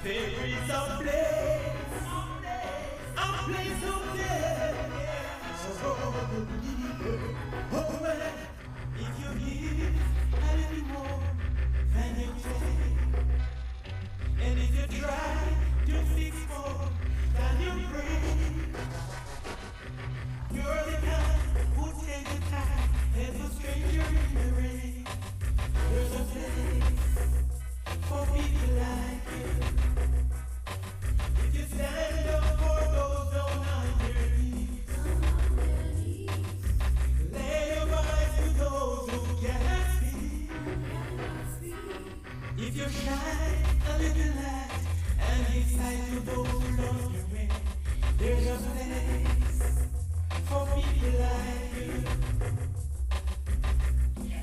There is a place of death. So believe, oh man, if you give a little more than you take, and if you try to fix more than you bring, you're the kind who takes the time as a stranger in the rain. There's a place for people like you. If you stand up for those down on their knees, lay your voice to those who cannot speak. If you shine a little light and give sight to those who lost your way, there's a place for people like you.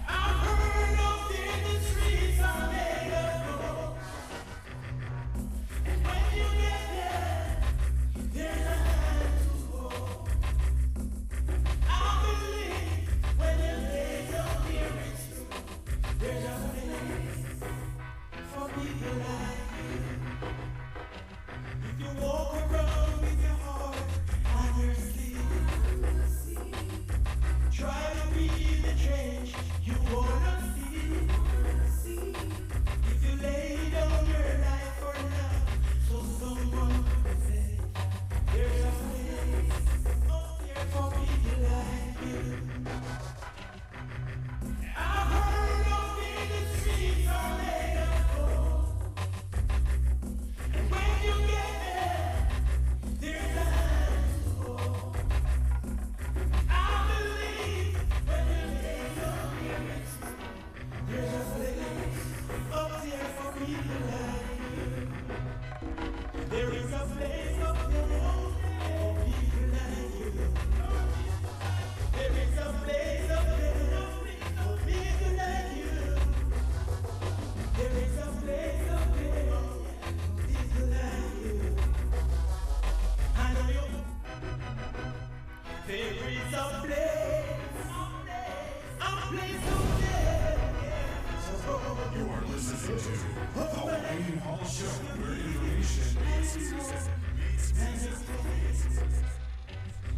I've heard of the streets are made of gold, and when you get there, there's a hand to hold. I believe when you lay down here it's true, there's a place for people like you. If you walk around with your heart on your sleeve, try to be the change you wanna see. If you lay down your life for now, so someone could say, there's a place up there for people like you. I've heard of the streets are made of gold, and when you get there, there's a hand to hold. I believe when you lay down your lips, there's a place up there for people like you. There is a place up there for people like you. There is a place up there for people like you. There is a place up there for people like you. I know you. There is a place of death. You are listening to The Wayne Hall Show, where information meets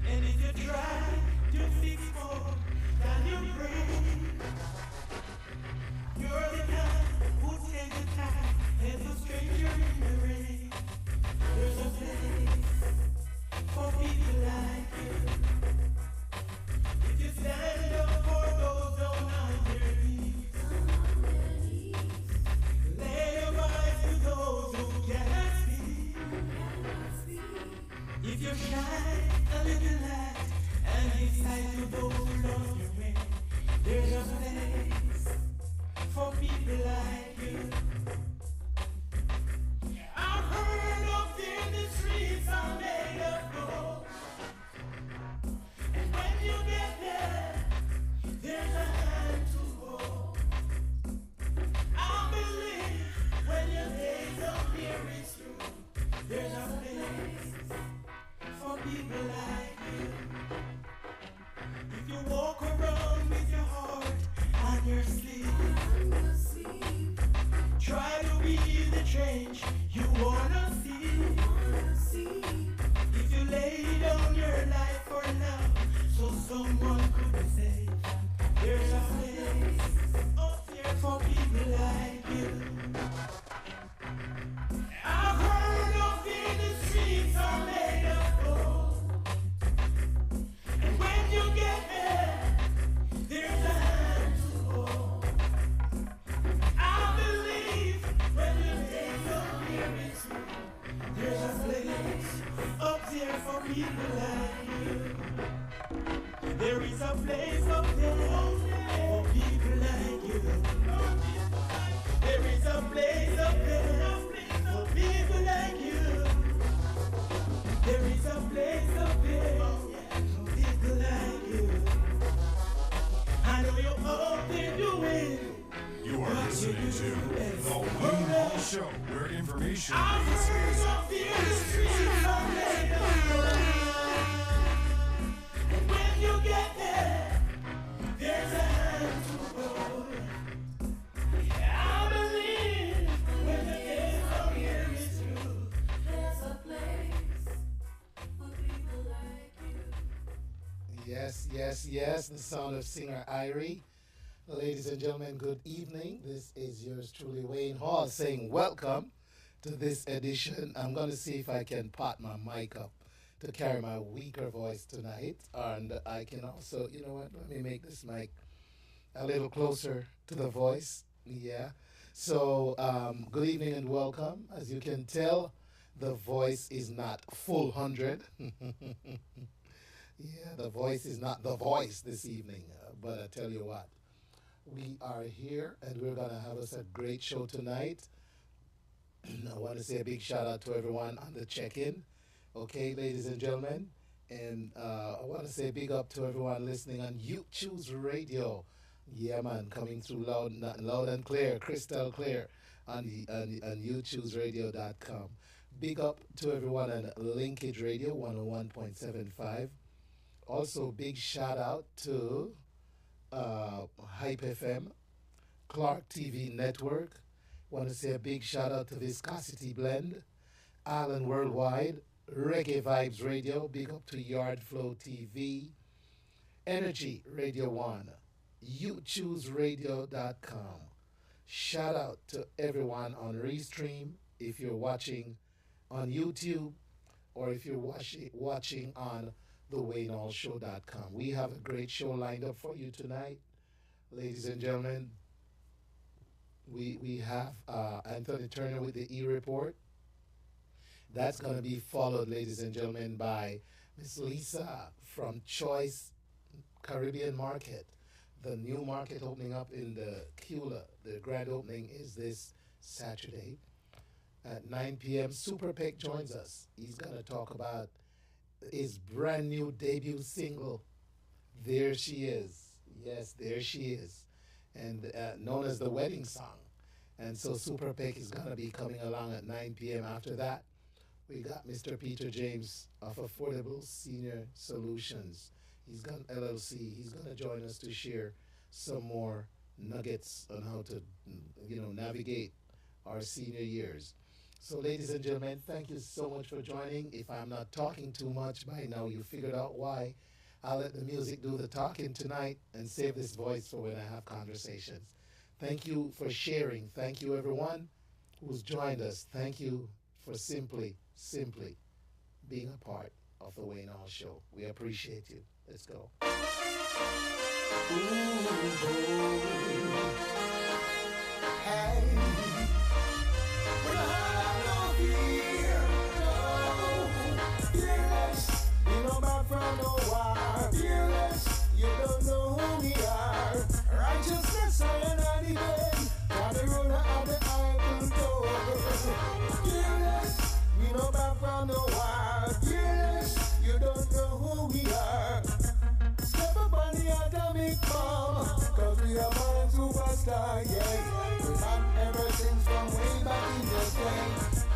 And if you try to fix more than you bring, you're the kind who takes the time as a stranger in the rain. There's a place for people like you. If you stand up for those down on their knees, lay your voice to those who cannot speak. If you shine a little light and give sight to those who lost your way, there's a place for people like you. I've heard of the streets are made of gold, and when you get there, there's a hand to hold. I believe when you lay down here it's true, there's a place for people like you. If you walk around with your heart on your sleeve, try to be the change you wanna see. If you lay down your life for now, so someone could say, there's a place up there for people like you. I've heard of the streets are made of gold, and when you get there, there's a hand to hold. I believe when you lay down here it's true, there's a place up there for people like you. There is a place up there for people like you. There is a place up there for people like you. There is a place up there for people like you. I know you're up there doing. You are listening to The Wayne Hall Show, where information I've meets heard of the streets are made of gold, and when you get there, there's a hand to hold. I believe when the days are here it's true, yes, the sound of singer Irie. Ladies and gentlemen, good evening. This is yours truly, Wayne Hall, saying welcome to this edition. I'm going to see if I can pot my mic up to carry my weaker voice tonight. And I can also, you know what, let me make this mic a little closer to the voice. Yeah. So, good evening and welcome. As you can tell, the voice is not full 100. Yeah, the voice is not the voice this evening. But I tell you what, we are here and we're going to have us a great show tonight. I want to say a big shout out to everyone on the check in. Okay, ladies and gentlemen. And I want to say a big up to everyone listening on You Choose Radio. Yeah, man, coming through loud and clear, crystal clear on YouTube'sradio.com. Big up to everyone on Linkage Radio 101.75. Also, big shout out to Hype FM, Clark TV Network. Want to say a big shout out to Viscosity Blend, Island Worldwide, Reggae Vibes Radio. Big up to Yard Flow TV, Energy Radio 1, YouTube'sradio.com. Shout out to everyone on Restream if you're watching on YouTube or if you're watching on thewaynallshow.com. We have a great show lined up for you tonight. Ladies and gentlemen, we have Anthony Turner with the E-Report. That's going to be followed, ladies and gentlemen, by Miss Lisa from Choice Caribbean Market. The new market opening up in the Kula. The grand opening is this Saturday at 9 p.m. Super Peck joins us. He's going to talk about his brand new debut single, There She Is. Yes, there she is. And known as the wedding song. And so Super Peck is going to be coming along at 9 p.m. After that, we got Mr. Peter James of Affordable Senior Solutions. He's got LLC. He's going to join us to share some more nuggets on how to, navigate our senior years. So, ladies and gentlemen, thank you so much for joining. If I'm not talking too much by now, you figured out why. I'll let the music do the talking tonight and save this voice for when I have conversations. Thank you for sharing. Thank you, everyone who's joined us. Thank you for simply being a part of the Wayne Hall Show. We appreciate you. Let's go. Righteousness and unevent, got the ruler of the iron door. Fearless, we no back from the wire. Fearless, you don't know who we are. Step up on the atomic bomb, cause we are born superstar, yeah. We have ever since from way back in the day.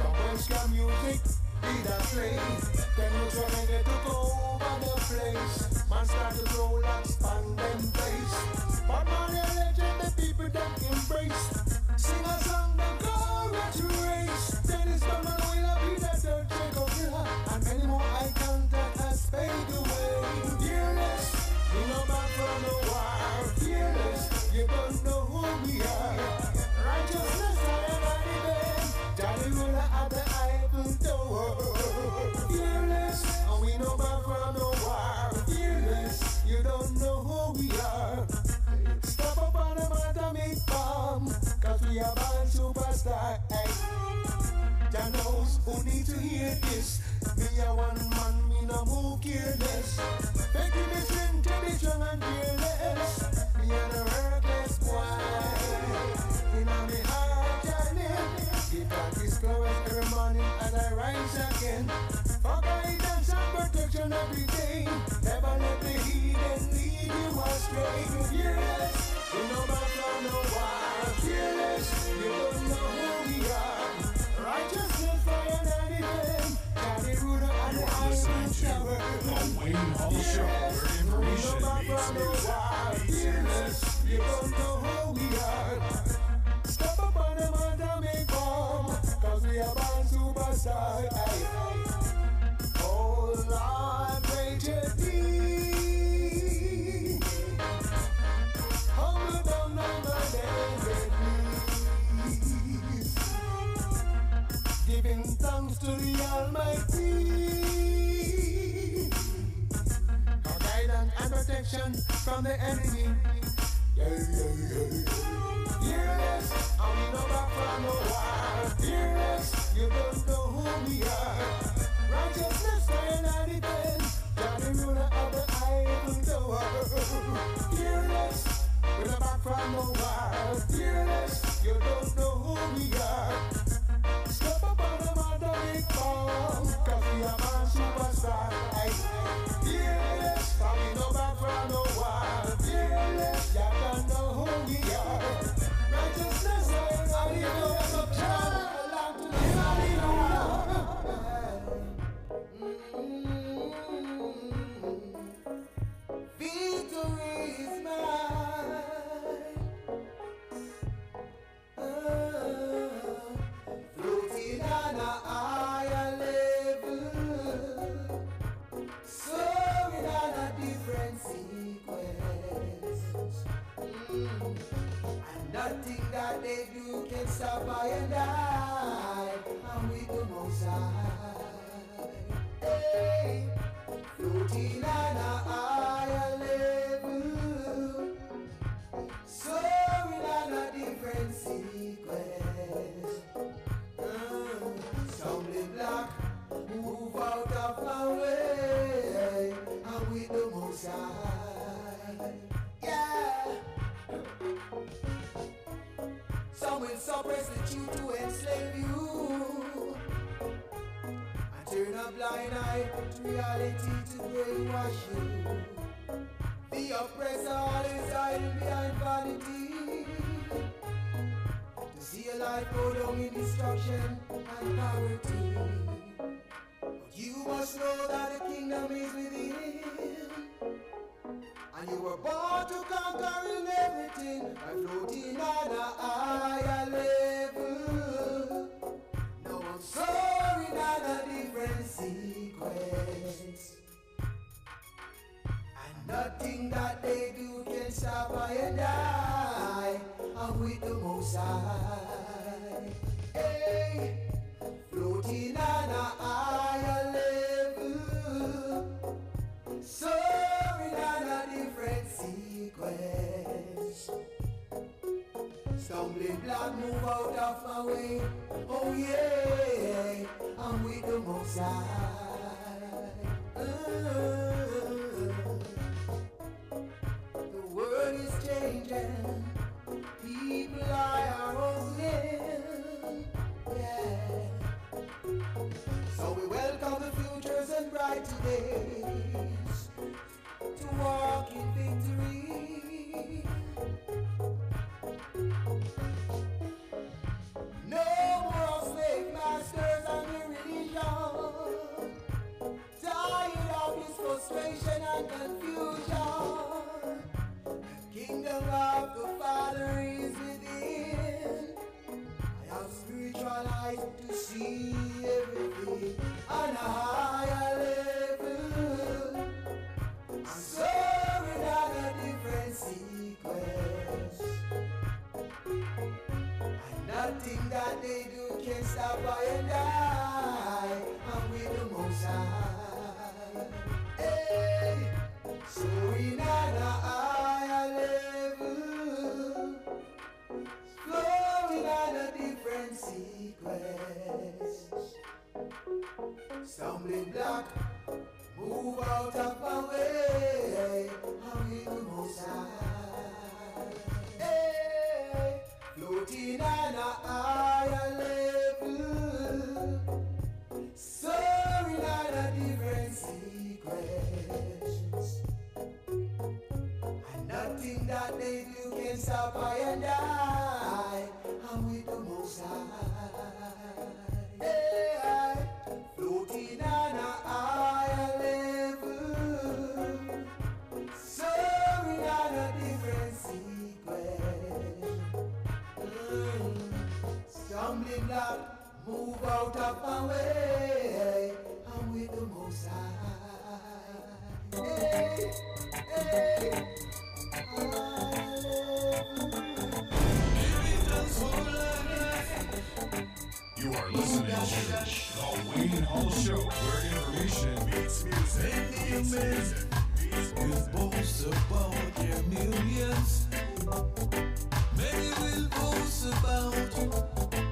Commercial music, be that slave. Then we try to took over the place. Man start to roll and span them place. But man, a legend, the people them embrace. Sing a song, them courage to race. Dennis Bowman will be the third check of the heart. And many more eye contact has faded away. Fearless, we no back from the war. Fearless, you don't know who we are. Righteousness, I am an event. Daddy ruler at the Eiffel Tower. Fearless, and we no back from the war. Fearless, you don't know who we are. Step up on them atomic bomb, cause we are born superstar. Hey. Jah knows who need to hear this. Me a one man, me no move careless. Making me strength to be strong and fearless. Me a the reckless boy. In a me heart I live. Give God His courage every morning as I rise again. For guidance and protection every day. Never let the heathen lead you astray. Fearless, we no back from no war. Fearless, you don't know who we are. Righteousness, fire, and event. Got the ruler and the You're iron listening to tower. The Wayne Hall Show, where information meets music. Fearless, you don't know who we are. Step up on them atomic bomb, cause we are born superstar. Oh Lord, pray to thee. from the enemy. Yeah, yeah, yeah. Fearless, and we no back from no war. Fearless, you don't know who we are. Righteousness stand and defend. God the ruler of the Eiffel Tower. Fearless, we no back from no war. Fearless, you don't know who we are. Step up on the mother big bomb, 'cause we are man superstar. Aye. Fearless, and we no back from no war. Fearless, you don't know who we are. Righteousness stand and defend. God belong to the hallelujah. Victory is mine. Floating on a higher level, soaring on a different sequence. And nothing that they do can stop I and I. I'm with the Most High. Hey. Floating on a higher level, soaring on a different sequence. Stumbling block, move out of my way. I'm with the Most High. Yeah. Some will suppress the truth to enslave you, turn a blind eye to reality to brainwash you. The oppressor is hiding behind vanity, to see a life go down in destruction and poverty. But you must know that the kingdom is within, and you were born to conquering everything by floating on a higher level. Now I'm soaring on a different sequence, and nothing that they do can stop I and I. I'm with the Most High. Hey, floating on a higher level, soaring on a different sequence. Stumbling block, move out of my way. Oh yeah, I'm with the Most High. The world is changing, people are hustling. Yeah. So we welcome the futures and bright days to walk in victory. No more slave masters and religion, tired of this frustration and confusion. The kingdom of the Father is within. I have spiritual eyes to see everything on a higher level. I'm soaring on a different sequence, and nothing that they do can stop I and I. I'm with the Most High. Hey, soaring on a higher level, flowing on a different sequence. Stumbling block, move out of my way. I'm with the Most High. Hey, floating on a higher level, soaring on a different sequence, and nothing that they do can stop I and I. I'm with the Most High. Hey, floating on a higher level, soaring on a different sequence. Stumbling block, move out of my way. I'm with the Most High. Hey, hey, You are listening to The Wayne Hall Show, where information meets music. You boast about your dance. Many will boast about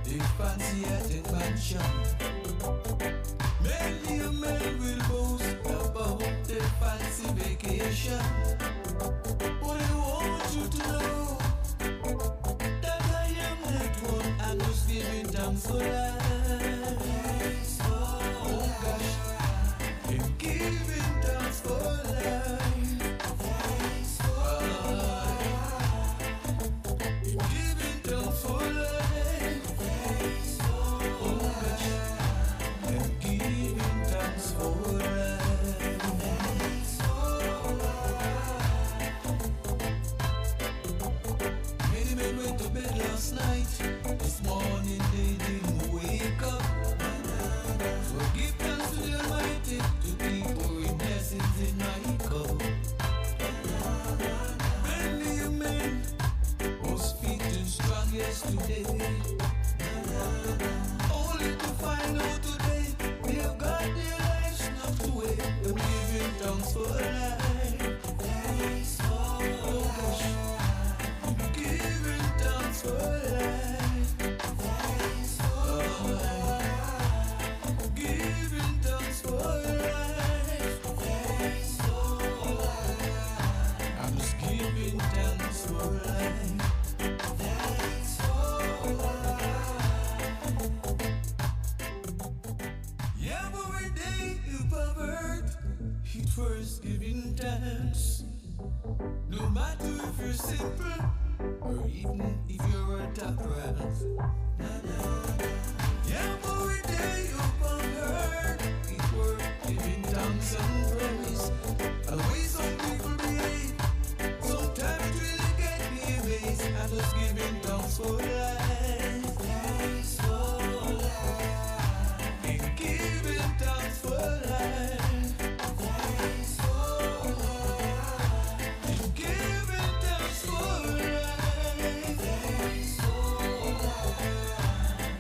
the fancy at a mansion. Many a man will boast about the fancy vacation. But I want you to know that I am not one. I'm just giving thanks for life. Oh gosh, I'm giving thanks for life. Giving thanks for life. Oh gosh, I'm giving thanks for life. Many men went to bed last night. This morning they didn't wake up. So give thanks to the Almighty to keep pouring blessings in my cup. Many a man was feeling strong yesterday, only to find out today they've got their lives snuffed away. I'm giving thanks for life. Oh gosh, I'm giving thanks for life. Giving thanks for life. I'm just giving thanks for life. Yeah, every day you pervert, it first giving thanks. No matter if you're simple or even if you're a top class. Yeah, every day you pervert, it worth giving thanks and praise. And way some people behave, sometimes it really get me amazed. I'm just giving thanks for life. And giving thanks for life. And giving thanks for life.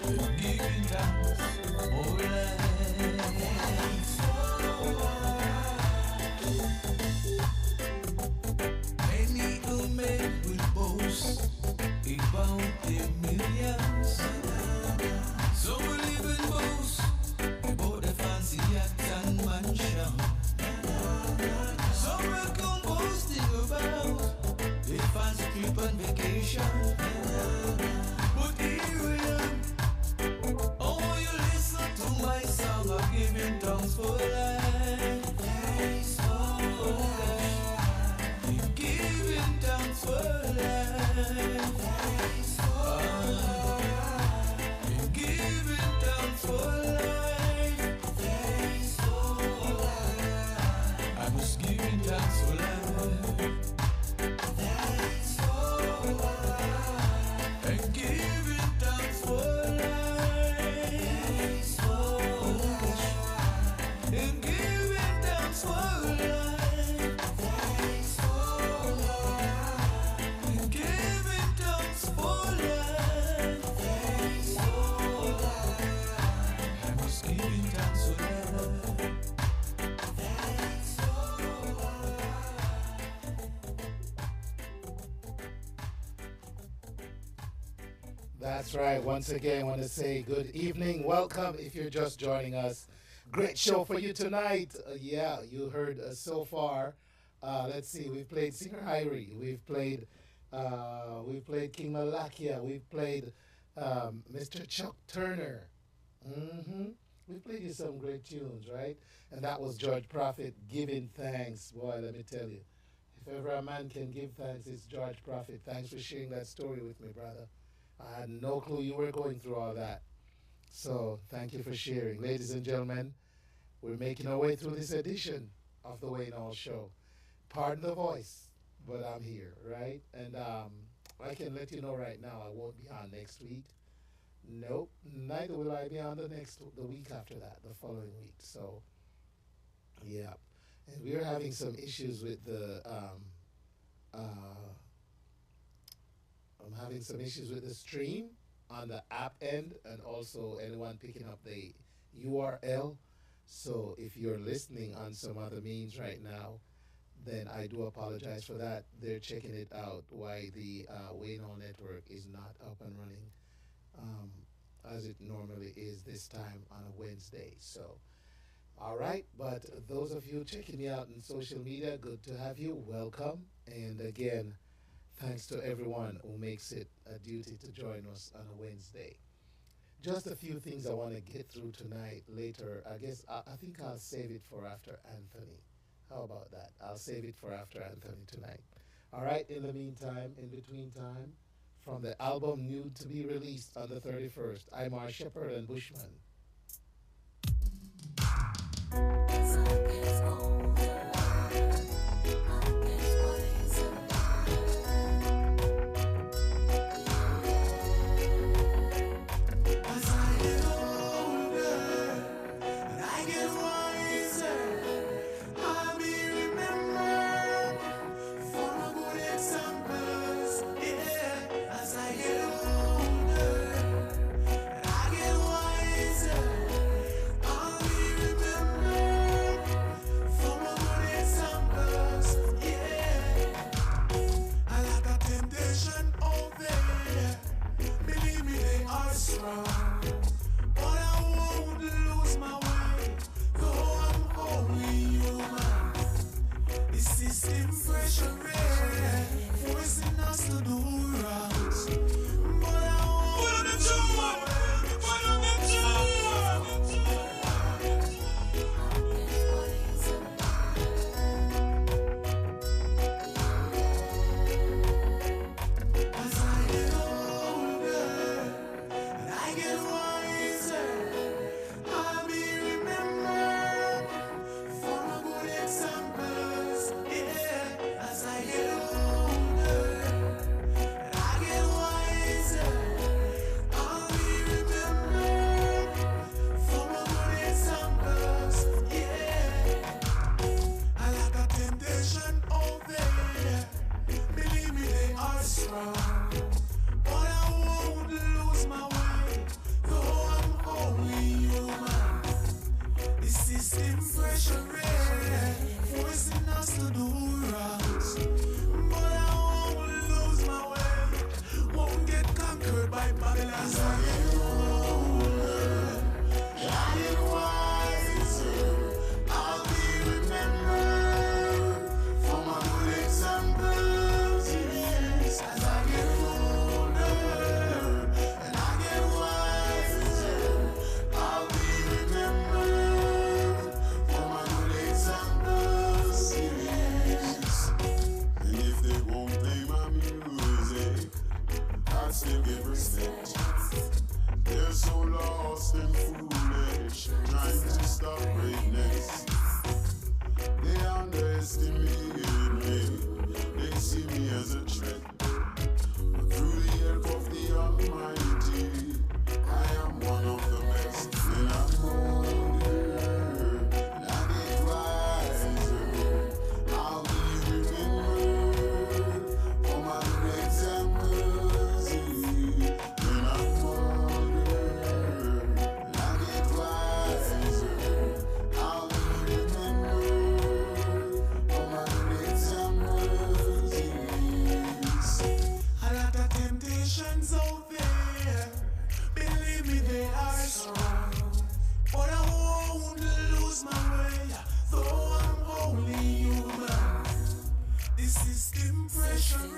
And giving thanks for life. Many a man will boast about their millions. Some will even boast about the fancy yacht and mansion. Some will come boasting about the fancy trip and vacation. But here I am, oh, you listen to my song of giving thanks for life. Oh, gosh, I'm giving thanks for life. I'm giving thanks for life. I'm just giving thanks for life. I'm giving thanks for life. Oh gosh, I'm giving thanks for life. I'm giving thanks for life. I'm just giving thanks for life. That's right. Once again, I want to say good evening. Welcome if you're just joining us. Great show for you tonight. Yeah, you heard so far. Let's see. We've played Singer Hyrie. We've played King Malakia. We've played Mr. Chuck Turner. hmm We played you some great tunes, right? And that was George Prophet giving thanks. Boy, let me tell you, if ever a man can give thanks, it's George Prophet. Thanks for sharing that story with me, brother. I had no clue you were going through all that. So thank you for sharing. Ladies and gentlemen, we're making our way through this edition of the Wayne Hall Show. Pardon the voice, but I'm here, right? And I can let you know right now I won't be on next week. Nope, neither will I be on the week after that, the following week. So, yeah. And we're having some issues with I'm having some issues with the stream on the app end and also anyone picking up the URL. So if you're listening on some other means right now, then I do apologize for that. They're checking it out why the Wayne Hall network is not up and running um, as it normally is this time on a Wednesday. So, all right, but those of you checking me out on social media, good to have you. Welcome. And again, thanks to everyone who makes it a duty to join us on a Wednesday. Just a few things I want to get through tonight. Later, I guess I think I'll save it for after Anthony. How about that? I'll save it for after Anthony tonight. All right, in the meantime, in between time, from the album new to be released on the 31st, Imar Shepherd and Bushman. As I get older and I get wiser, I'll be remembered for my good examples. Yeah, as I get older and I get wiser, I'll be remembered for my good examples. Yeah, I like a temptation out there. Believe me, they are strong. But I won't lose my way, though I'm only human. The system pressure forcing us to do wrongs. But I won't lose my way. As I get older and I get wiser, I'll be remembered for my good examples. Yeah, as I get older and I get wiser, I'll be remembered for my good examples. Yeah, I like a temptation out there. Believe me, they are strong. But I won't lose my way, though I'm only human. The system pressure forcing us to do wrongs. But I won't lose my way, won't get conquered by Babylon. As I get older, I get wiser, I'll be remembered for my good examples. Yes, as I get older and I get wiser, I'll be remembered for my good examples. Yes, and if they won't play my music, I still give respect. They're so lost and foolish, trying to stop greatness. They underestimate me, they see me as a threat. But through the help of the Almighty, I am one of the best. And I'm older, and I get wiser, I'll be remembered for my good examples. When I'm older, and I get wiser, I'll be remembered for my good examples. A lot of temptations out there. Believe me, they are strong. But I won't lose my way, though I'm only human. The system pressure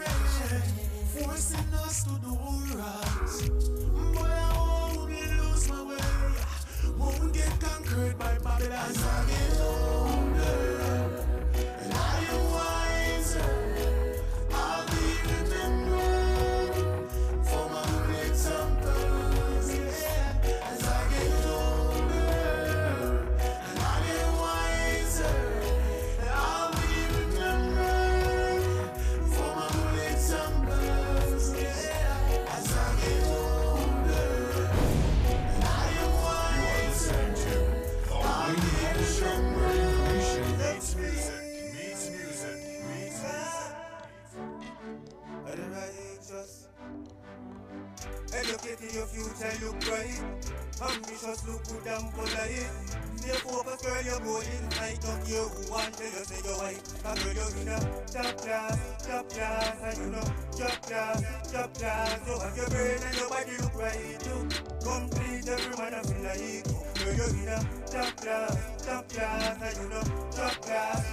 forcing us to do wrongs. But I won't lose my way, won't get conquered by Babylon. As I get older and I am wiser, I'll be remembered for my good examples. Yeah, as I get older and I get wiser, I'll be remembered for my good examples. Yeah, as I get older and I am wiser, I'll be remembered. Meets music, meets music, meets music. Whatever it just. you get in your future look bright. Ambitious, look good and polite. Stay focused, girl, you're going right. Don't care who want tell you say you're white. Cause girl, you're in a top class, and you know, top class. So have your brain and your body look right too. Complete, every man I feel like. Girl, you're in a top class, and you know, top class.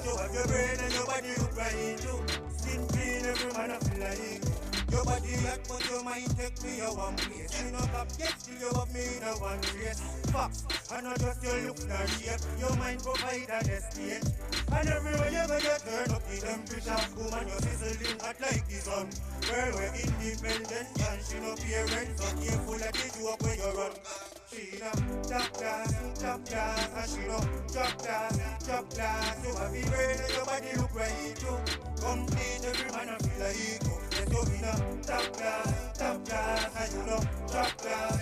So have your brain and your body look right too. Skin clean, every man I feel like. Your body hot, but your mind take me a one place. You know, cap get still you have me in a one place. Facts, and not just your look nor shape. Your mind provide an estate. And everywhere you go, you turn up the temperature. Woman, you're sizzling hot like the sun. Girl, we're independent and she no parents. So careful that you do up when you run. She no top class, and she no top class. You have the brain and your body look right too. Complete, every man I feel like you. So you know, top class, and you know, top class.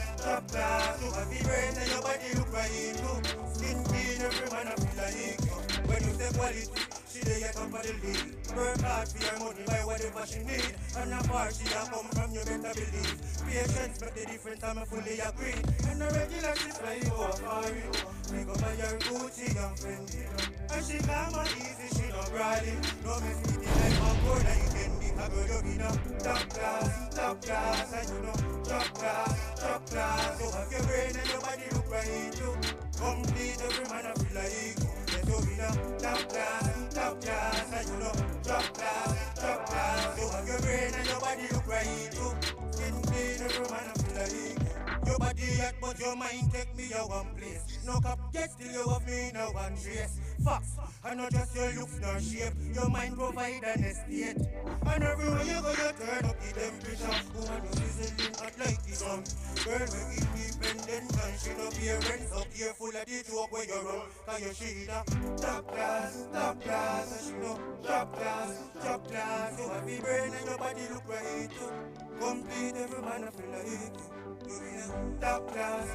You have the brain and your body look right too. Skin clean, every man I feel like you. When you say quality, she dey get up for the lead. Work hard for your money, buy whatever she need. And a part she a come from, you better believe. Patience make the difference, I'm fully agree. And the regular she fly over for you. Make up by your Gucci and Fendi. And she calm and easy, she no brawling. No mess with the life of gold that you can be. A girl you know, top class, and you know, top class. So have your brain and your body look right too. Complete, every man I feel like you. So you know, top class, and you know, top class. So have your brain and your body look right too. Skin clean, every man I feel like you. Your body hot, but your mind take me a one place. No cap, get still you have me in a one trace. Facts, and not just your looks nor shape. Your mind provide an estate. And everywhere you go, you turn up the temperature. Woman, you sizzling hot like the sun. Girl, we're independent and she no parents. So careful of the joke when you run. Cause you she da top class, and she no top class. You have the brain and your body look right too. Complete, every man I feel like you. Top class,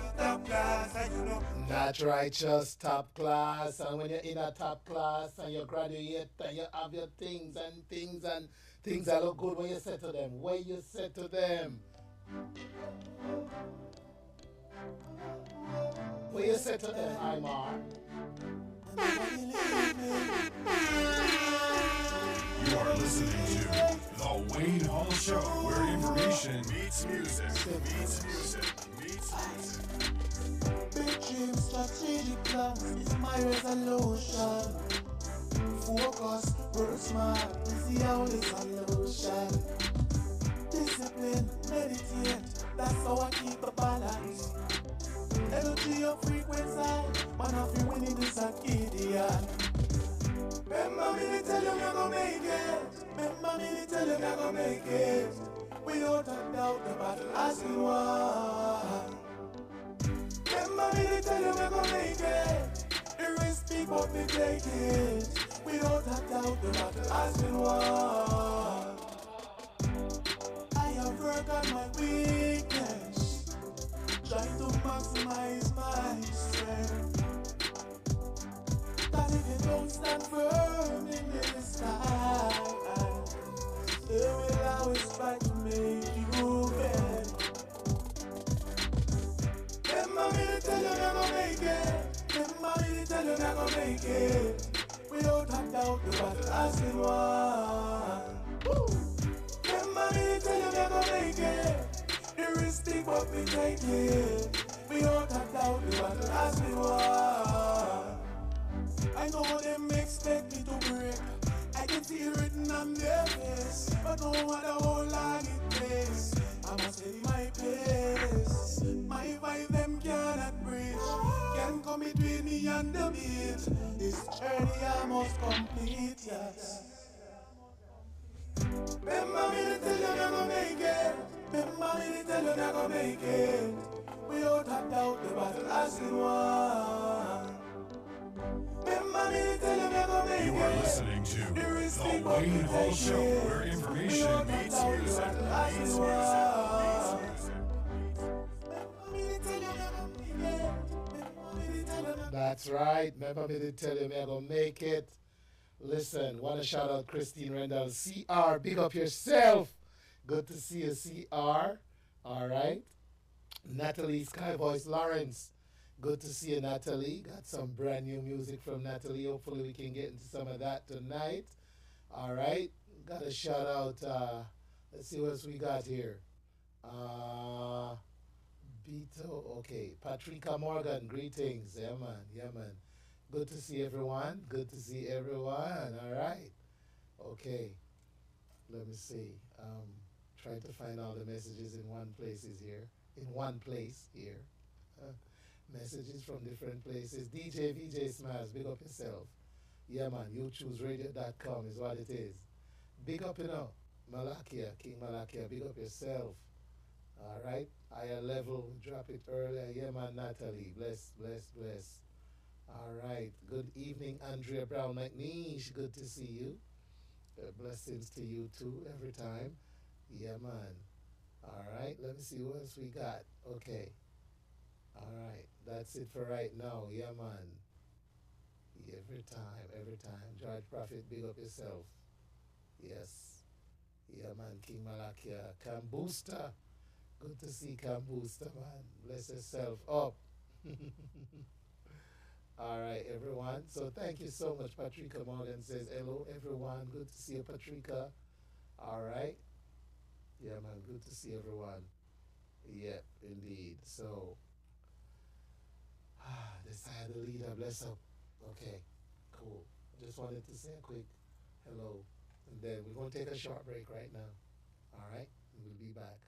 and you know. Not righteous, top class. And when you're in a top class and you graduate and you have your things and things that look good when you say to them. When you say to them. When you say to them, Imar. You are listening to The Wayne Hall Show, where information meets music. Big dream, strategic plans is my resolution. Focus, work smart, is the only solution. Discipline, meditate, that's how I keep the balance. Energy of frequency, man, if you winning this at Gideon. Remember me to tell you we're gonna make it. Remember me to tell you we're gonna make it. Without a doubt, the battle has been won. Remember me to tell you we're gonna make it. The risk speak but we take it. Without a doubt, the battle has been won. I have worked on my weakness, trying to maximize my strength. That if you don't stand firm in this time, they will always try to make you bend. Remember me to tell you we're gonna make it. Remember me to tell you we're gonna make it. Without a doubt, the battle has been won. Remember me to tell you we're gonna make it. The risk big but we take it. Without a doubt, the battle has been won. I know them expect me to break. I can see it written on their face, but no matter how long it takes, I must steady my pace. My vibe them cannot bridge, can come between me and the beat. This journey I must complete, yes. Remember me to tell you we're gonna make it. Remember me to tell you we're gonna make it. Without a doubt, the battle has been won. Remember me to tell you we're gonna make it. You are listening to The Wayne Hall Show, where information meets music. That's right. Remember me to tell you we're gonna make it. Listen, want to shout out Christine Rendell. CR, big up yourself. Good to see you, CR. All right. Natalie Skyvoice Lawrence. Good to see you, Natalie. Got some brand new music from Natalie. Hopefully, we can get into some of that tonight. All right. Got a shout out. Let's see what else we got here. Uh, Beto. Okay. Patricia Morgan. Greetings. Yeah, man. Yeah, man. Good to see everyone. Good to see everyone. All right. Okay. Let me see. Trying to find all the messages in one place is here. In one place here. Uh, Messages from different places. DJ VJ Smiles, big up yourself. Yeah, man, youchooseradio.com is what it is. Big up, Malakia, King Malakia, big up yourself. All right, higher level, drop it earlier. Yeah, man, Natalie, bless, bless, bless. All right, good evening, Andrea Brown McNeish, good to see you. Blessings to you too, every time. Yeah, man. All right, let me see what else we got. Okay. All right, that's it for right now. Yeah, man. Every time, every time. George Prophet, big up yourself. Yes. Yeah, man. King Malakia. Cambusta. Good to see Cambusta, man. Bless yourself up. All right, everyone. So thank you so much. Patricia Morgan says, hello, everyone. Good to see you, Patricia. All right. Yeah, man. Good to see everyone. Yep, indeed. So, decide the leader, bless up. Okay, cool. Just wanted to say a quick hello. And then we're going to take a short break right now. All right? We'll be back.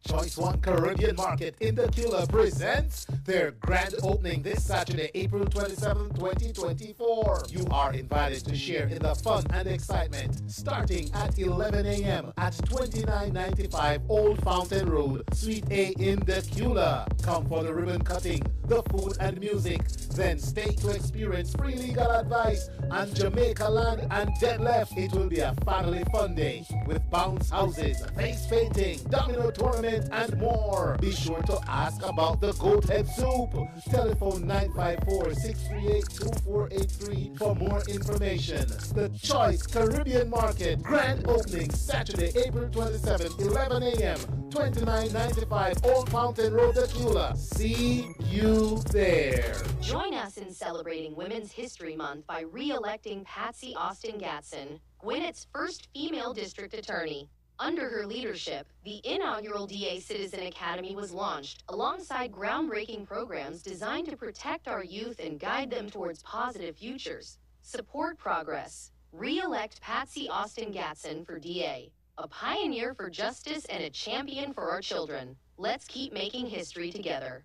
Choice One Caribbean Market in the Killer presents their grand opening this Saturday, April 27, 2024. You are invited to share in the fun and excitement starting at 11 a.m. at 2995 Old Fountain Road, Suite A in the Killer. Come for the ribbon cutting, the food and music. Then stay to experience free legal advice on Jamaica land and dead left. It will be a family fun day with bounce houses, face painting, domino tournament, and more. Be sure to ask about the goat head soup. Telephone 954-638-2483 for more information. The Choice Caribbean Market grand opening Saturday, April 27, 11 a.m. 2995 Old Fountain Road, Tequila. See you there. Join us in celebrating Women's History Month by re-electing Patsy Austin Gatson, Gwinnett's first female district attorney. Under her leadership, the inaugural DA Citizen Academy was launched alongside groundbreaking programs designed to protect our youth and guide them towards positive futures. Support progress. Re-elect Patsy Austin Gatson for DA, a pioneer for justice and a champion for our children. Let's keep making history together.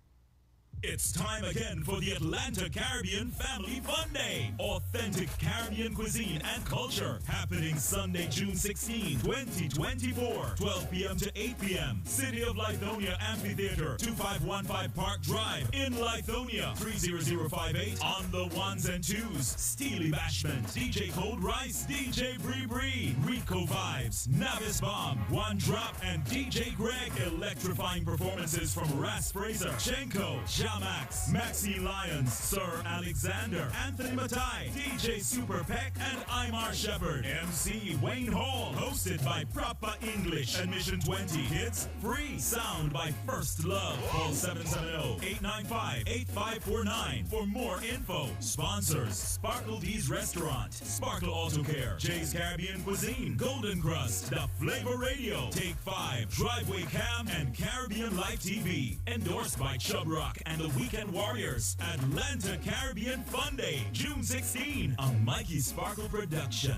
It's time again for the Atlanta Caribbean Family Fun Day. Authentic Caribbean cuisine and culture happening Sunday, June 16, 2024, 12 p.m. to 8 p.m. City of Lithonia Amphitheater, 2515 Park Drive in Lithonia, 30058 on the ones and twos. Steely Bashment, DJ Cold Rice, DJ Bree Bree, Rico Vibes, Navis Bomb, One Drop, and DJ Greg. Electrifying performances from Ras Fraser, Chenko, Max, Maxine Lyons, Sir Alexander, Anthony Matai, DJ Super Peck, and Imar Shepherd. MC Wayne Hall, hosted by Proper English. Admission 20. Kids free. Sound by First Love. Call 770-895-8549 for more info. Sponsors: Sparkle D's Restaurant, Sparkle Auto Care, Jay's Caribbean Cuisine, Golden Crust, The Flavor Radio, Take 5, Driveway Cam, and Caribbean Life TV. Endorsed by Chub Rock and the Weekend Warriors. Atlanta Caribbean Fun Day, June 16, a Mikey Sparkle production.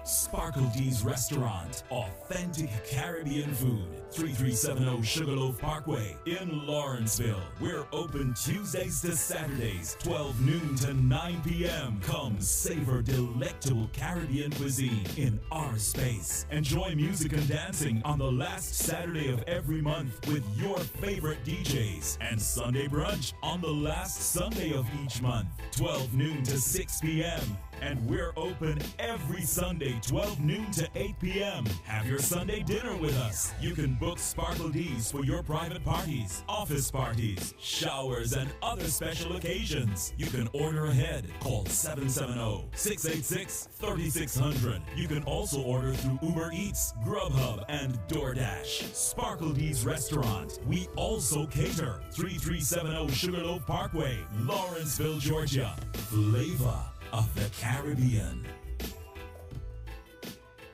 Sparkle D's Restaurant, authentic Caribbean food, 3370 Sugarloaf Parkway in Lawrenceville. We're open Tuesdays to Saturdays, 12 noon to 9 p.m. Come savor delectable Caribbean cuisine in our space. Enjoy music and dancing on the last Saturday of every month with your favorite DJs. And Sunday brunch on the last Sunday of each month, 12 noon to 6 p.m. And we're open every Sunday Sunday, 12 noon to 8 p.m. Have your Sunday dinner with us. You can book Sparkle D's for your private parties, office parties, showers, and other special occasions. You can order ahead. Call 770-686-3600. You can also order through Uber Eats, Grubhub, and DoorDash. Sparkle D's Restaurant. We also cater. 3370 Sugarloaf Parkway, Lawrenceville, Georgia. Flavor of the Caribbean.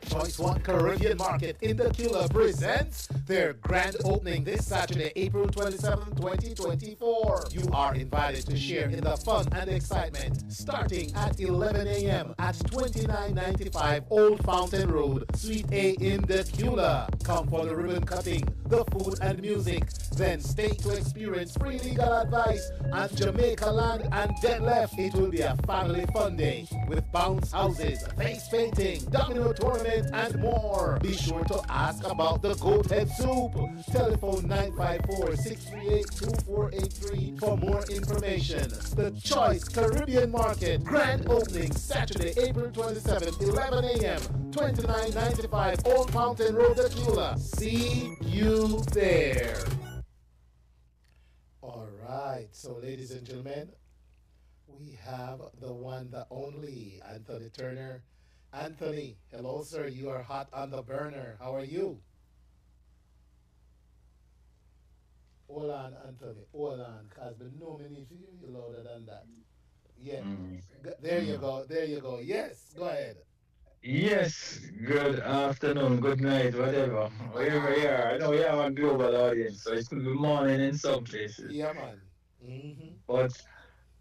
Choice One Caribbean Market in Tequila presents their grand opening this Saturday, April 27, 2024. You are invited to share in the fun and excitement starting at 11 a.m. at 2995 Old Fountain Road, Suite A in Tequila. Come for the ribbon cutting, the food and music. Then stay to experience free legal advice on Jamaica land and dead left. It will be a family fun day with bounce houses, face painting, domino tournament, and more. Be sure to ask about the goat head soup. Telephone 954-638-2483 for more information. The Choice Caribbean Market grand opening Saturday, April 27, 11 a.m. 2995 Old Mountain Road, Tequila. See you there. All right, so ladies and gentlemen, we have the one, the only Anthony Turner. Anthony, hello sir, you are hot on the burner. How are you? Hold on, Anthony, hold on, because the no me need to hear you louder than that. Yeah, there you go, there you go. Yes, go ahead. Yes, good afternoon, good night, whatever. Wherever you are. I know you have a global audience, so it could be morning in some places. Yeah, man. Mm-hmm. But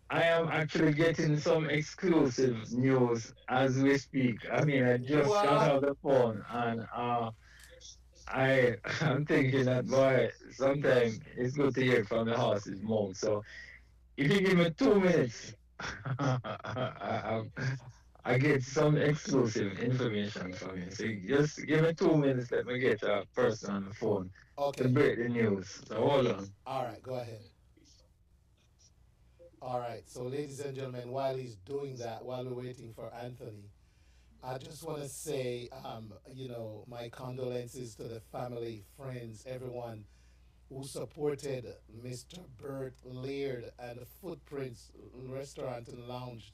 I am actually getting some exclusive news as we speak. I mean, I just got What? off the phone and I'm thinking that boy, sometimes it's good to hear from the horse's mouth. So if you give me 2 minutes, I, I get some exclusive information from you. So just give me 2 minutes, let me get a person on the phone to Okay. break the news. So hold on. All right, go ahead. All right, so ladies and gentlemen, while he's doing that, while we're waiting for Anthony, I just want to say, my condolences to the family, friends, everyone who supported Mr. Bert Laird and the Footprints Restaurant and Lounge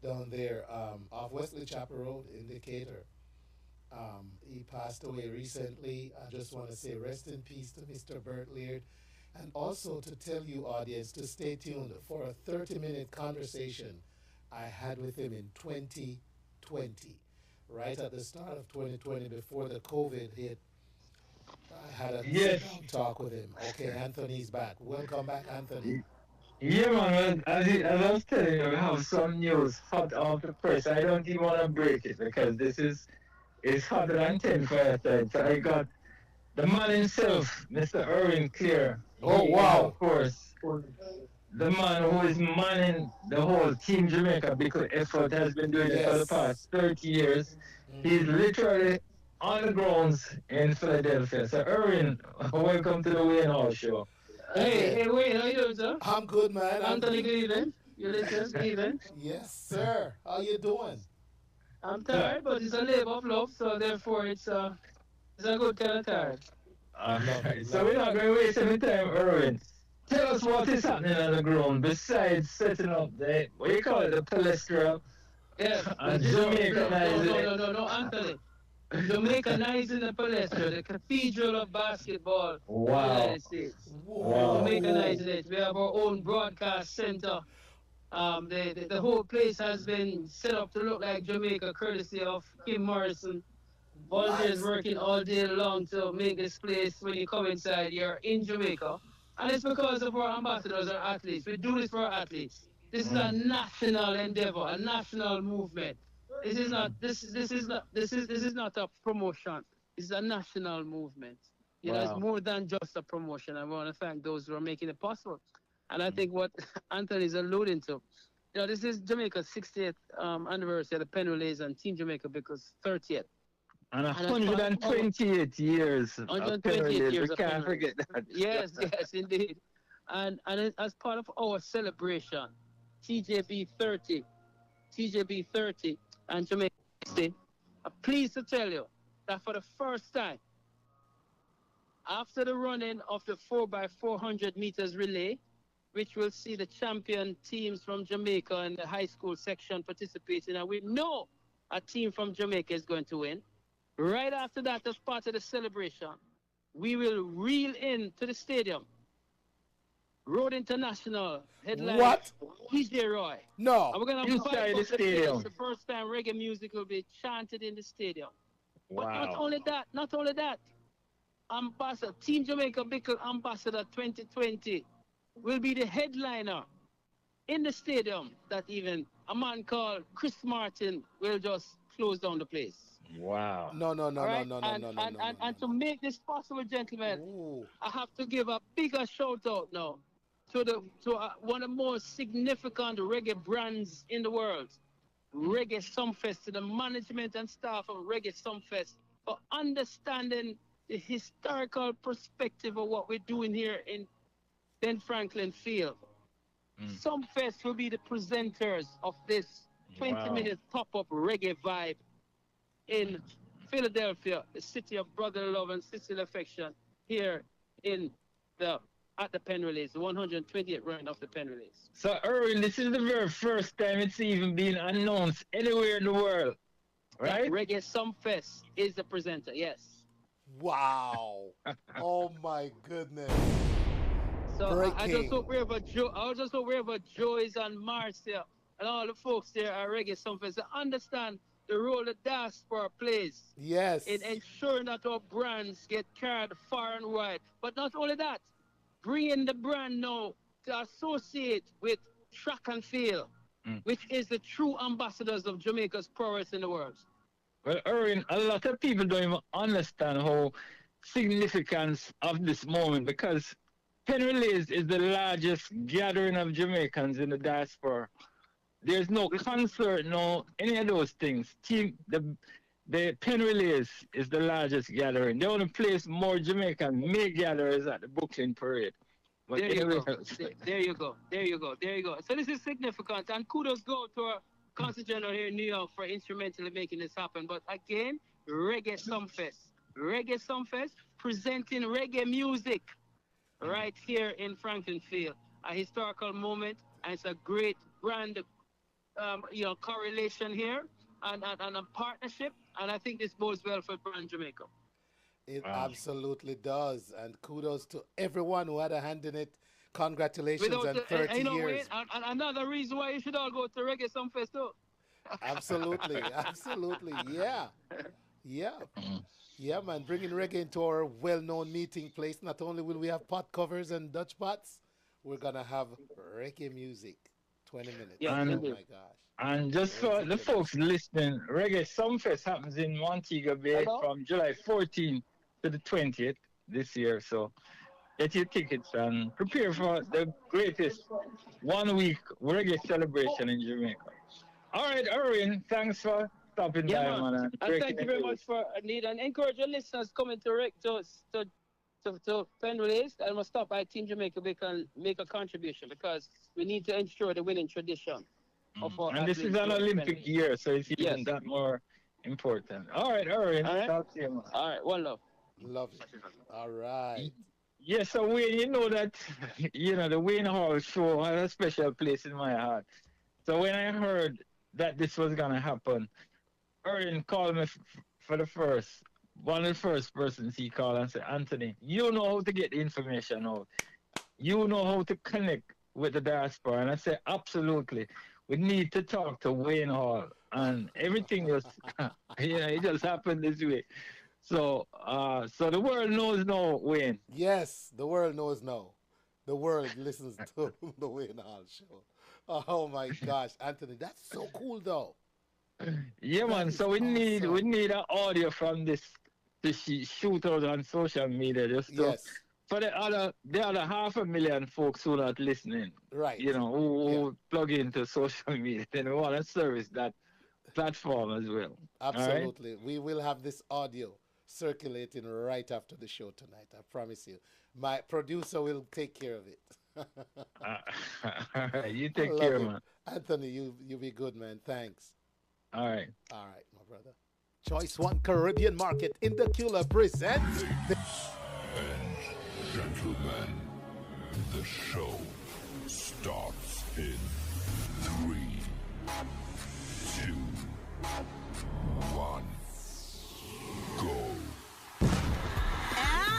down there off Wesley Chapel Road in Decatur. He passed away recently. I just want to say rest in peace to Mr. Bert Laird. And also to tell you, audience, to stay tuned for a 30-minute conversation I had with him in 2020, right at the start of 2020, before the COVID hit. I had a Yes. sit-down talk with him. Okay, Anthony's back. Welcome back, Anthony. Yeah, man. As I was telling you, we have some news hot off the press. I don't even want to break it because this is it's hotter than 10 fireside. So I got the man himself, Mr. Irwin Clear. Oh, He is, wow. of course, the man who is manning the whole Team Jamaica because effort has been doing it for the Yes. past 30 years. He's literally on the grounds in Philadelphia. So, Irwin, welcome to the Wayne Hall Show. Hey, Wait, how you doing, sir? I'm good, man. Anthony, good evening. You listeners, good evening. Yes, sir. How you doing? I'm tired, but it's a labor of love, so therefore it's a good kind of tired. Alright, so we're not going to waste any time, Irwin. Tell us what is happening on the ground besides setting up the, what do you call it, the palestra Yeah, and but Jamaicanizing it. no, Anthony. Jamaicanizing the Palestra, the cathedral of basketball in the Wow. United States. Wow. Jamaicanizing it. We have our own broadcast center. The whole place has been set up to look like Jamaica, courtesy of Kim Morrison. Volunteers working all day long to make this place, when you come inside, you're in Jamaica. And it's because of our ambassadors, our athletes. We do this for our athletes. This is a national endeavor, a national movement. This is not a promotion. It's a national movement. You know, it's Wow. more than just a promotion. I want to thank those who are making it possible. And I think what Anthony is alluding to, this is Jamaica's 60th anniversary of the Pen Relays and Team Jamaica because 30th. And And as 128 years of 128 Penrith, years we of can't Penrith. forget that. Yes, yes, indeed. And as part of our celebration, TJB 30, and Jamaica City I'm pleased to tell you that for the first time, after the running of the 4x400 meters relay, which will see the champion teams from Jamaica in the high school section participating, and we know a team from Jamaica is going to win. Right after that, as part of the celebration, we will reel in to the stadium. Road International headline What? PJ Roy. No. And we're going to Inside the stadium. The first time reggae music will be chanted in the stadium. But not Wow. only that, Ambassador, Team Jamaica Bickle Ambassador 2020 will be the headliner in the stadium. That even a man called Chris Martin will just close down the place. Wow. No, no, no, All no, right? no, no, and, no, no, and, no, and, no, and no. to make this possible, gentlemen, Ooh. I have to give a bigger shout out now to one of the most significant reggae brands in the world, Reggae Sumfest, to the management and staff of Reggae Sumfest for understanding the historical perspective of what we're doing here in Ben Franklin Field. Sumfest will be the presenters of this 20-minute pop-up reggae vibe in Philadelphia, the city of brotherly love and sisterly affection, here at the Penn Relays, the 128th round of the Penn Relays. So, Erwin, this is the very first time it's even been announced anywhere in the world, right? Reggae Sumfest is the presenter, yes. Wow. Oh my goodness. So I Breaking. just hope wherever Joyce and Marcia and all the folks there at Reggae Sumfest understand the role the diaspora plays Yes. in ensuring that our brands get carried far and wide. But not only that, bringing the brand now to associate with track and field, which is the true ambassadors of Jamaica's prowess in the world. Well, Erwin, a lot of people don't even understand how significance of this moment, because Penn Relays is the largest gathering of Jamaicans in the diaspora. There's no concert, no any of those things. The Penn Relays is the largest gathering. The only place more Jamaican may gather is at the Brooklyn Parade. But There you anyway, go. There you go. So this is significant, and kudos go to our Consul General here in New York for instrumentally making this happen. But again, Reggae Sumfest presenting reggae music right here in Franklin Field. A historical moment, and it's a great brand, correlation here and a partnership. And I think this bodes well for brand Jamaica. It absolutely does. And kudos to everyone who had a hand in it. Congratulations on 30 years. Wait, and another reason why you should all go to Reggae Sumfest too. Absolutely. Absolutely. Yeah. Yeah. Yeah, man. Bringing reggae into our well-known meeting place. Not only will we have pot covers and Dutch pots, we're going to have reggae music. 20 minutes. Yeah, oh, my indeed. gosh. and just for the folks listening, Reggae Sumfest happens in Montego Bay Hello? from July 14th to the 20th this year. So get your tickets and prepare for the greatest one-week reggae celebration in Jamaica. All right, Erwin, thanks for stopping Yeah, by, man. man. And thank you very much for need and encourage your listeners coming to Penn Relays and must stop by Team Jamaica. We can make a contribution because we need to ensure the winning tradition of our And this is athletes an here in Olympic Penn. year, so it's even Yes. that more important. All right, Erwin, All right. talk to you, man. All right, one love. Love it. All right. Yes, so Wayne, you know that, the Wayne Hall show has a special place in my heart. So when I heard that this was going to happen, Erwin called me for one of the first persons he called and said, Anthony, you know how to get the information out. You know how to connect with the diaspora. And I said, absolutely. We need to talk to Wayne Hall. And everything just, it just happened this way. So, so the world knows now, Wayne. Yes, the world knows now. The world listens to the Wayne Hall show. Oh my gosh, Anthony, that's so cool though. Yeah, man. is So we need awesome. an audio from this to shoot out on social media just to, Yes, for the other 500,000 folks who are not listening. right. Who plug into social media. Then we want to service that platform as well. Absolutely. We will have this audio circulating right after the show tonight. I promise you. My producer will take care of it. All right, you take Love care, it. man. Anthony, you be good, man. Thanks. All right. All right, my brother. Choice One Caribbean Market in the Kula presents the Gentlemen, the show starts in 3, 2, 1, go.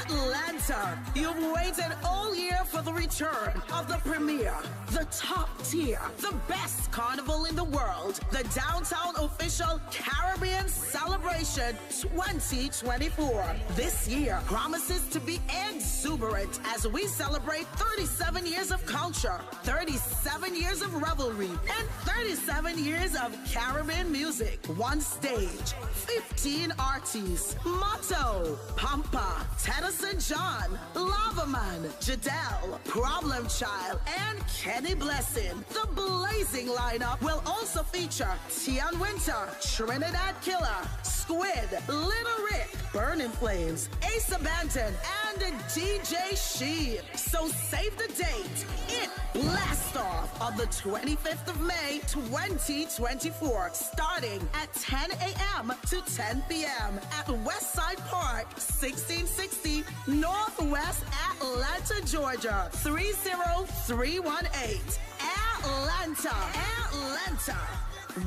Atlanta, you've waited all year for the return of the premier, the top tier, the best carnival in the world, the downtown official Caribbean Celebration 2024. This year promises to be exuberant as we celebrate 37 years of culture, 37 years of revelry, and 37 years of Caribbean music. One stage, 15 artists, Motto, Pampa, Teddyson John, Lavaman, Jadelle, Problem Child, and Kenny Blessing. The blazing lineup will also feature Tian Winter, Trinidad Killer, Squid, Little Rick, Burning Flames, Ace Abandon, and DJ Sheen. So save the date. It blasts off on the 25th of May, 2024, starting at 10 a.m. to 10 p.m. at Westside Park, 1660 Northwest Atlanta, Georgia, 30318. Atlanta.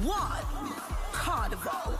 One Carnival.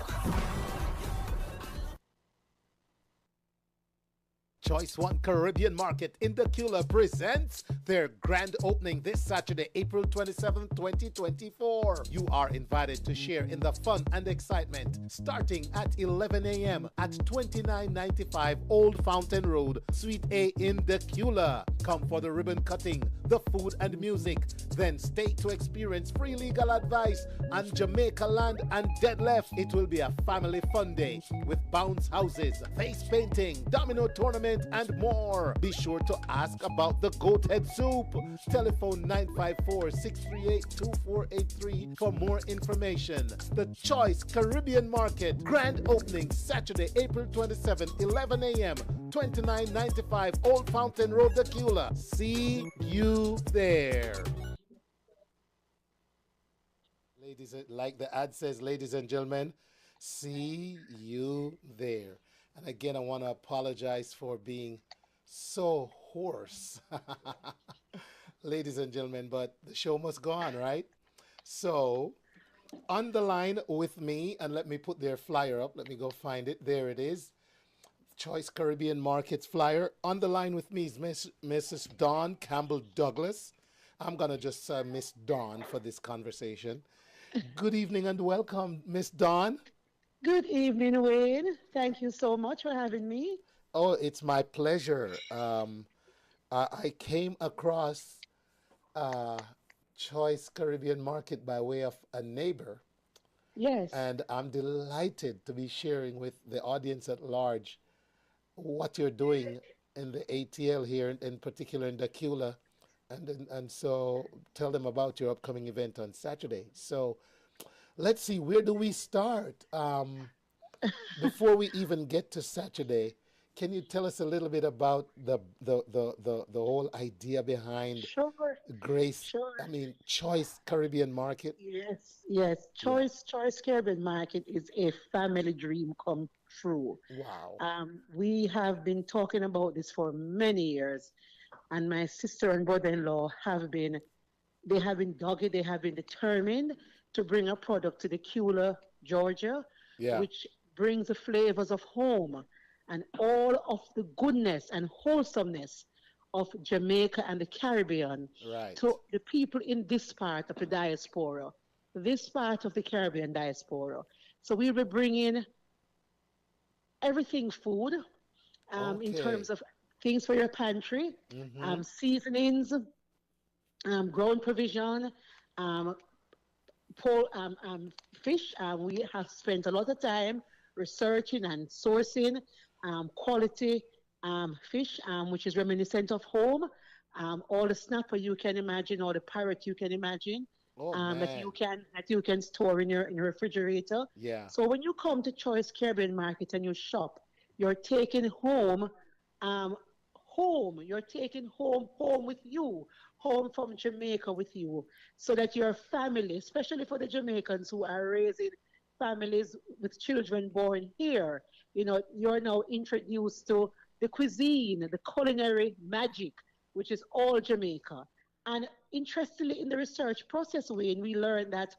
Choice One Caribbean Market in the Kula presents their grand opening this Saturday, April 27th, 2024. You are invited to share in the fun and excitement starting at 11 a.m. at 2995 Old Fountain Road, Suite A in the Kula. Come for the ribbon cutting, the food and music, then stay to experience free legal advice on Jamaica land and dead left. It will be a family fun day with bounce houses, face painting, domino tournament, and more. Be sure to ask about the goat head soup. Telephone 954-638-2483 for more information. The Choice Caribbean Market grand opening Saturday, April 27, 11 a.m. 2995 Old Fountain Road, the Kula. See you there. Ladies, like the ad says, ladies and gentlemen, see you there. And again, I want to apologize for being so hoarse. Ladies and gentlemen, but the show must go on, right? So, on the line with me, and let me put their flyer up. Let me go find it. There it is. Choice Caribbean Markets flyer. On the line with me is Mrs. Dawn Campbell Douglas. I'm going to just Miss Dawn for this conversation. Good evening and welcome, Miss Dawn. Good evening, Wayne. Thank you so much for having me. Oh, it's my pleasure. I came across Choice Caribbean Market by way of a neighbor. Yes. And I'm delighted to be sharing with the audience at large what you're doing in the ATL here, in particular in the Kula. And so tell them about your upcoming event on Saturday. So let's see, where do we start? Before we even get to Saturday, can you tell us a little bit about the whole idea behind Sure. Choice Caribbean Market? Yes. Choice Caribbean Market is a family dream come true. Wow. We have been talking about this for many years, and my sister and brother-in-law have been dogged, they have been determined to bring a product to the Kula, Georgia, which brings the flavors of home and all of the goodness and wholesomeness of Jamaica and the Caribbean to the people in this part of the diaspora, this part of the Caribbean diaspora. So we'll be bringing everything food, in terms of things for your pantry, seasonings, grown provision, fish. We have spent a lot of time researching and sourcing quality fish, which is reminiscent of home. All the snapper you can imagine, all the parrot you can imagine, that you can store in your refrigerator. Yeah. So when you come to Choice Caribbean Market and you shop, you're taking home. You're taking home with you, home from Jamaica with you, so that your family, especially for the Jamaicans who are raising families with children born here, you're now introduced to the cuisine, the culinary magic, which is all Jamaica. And interestingly, in the research process, Wayne, we learned that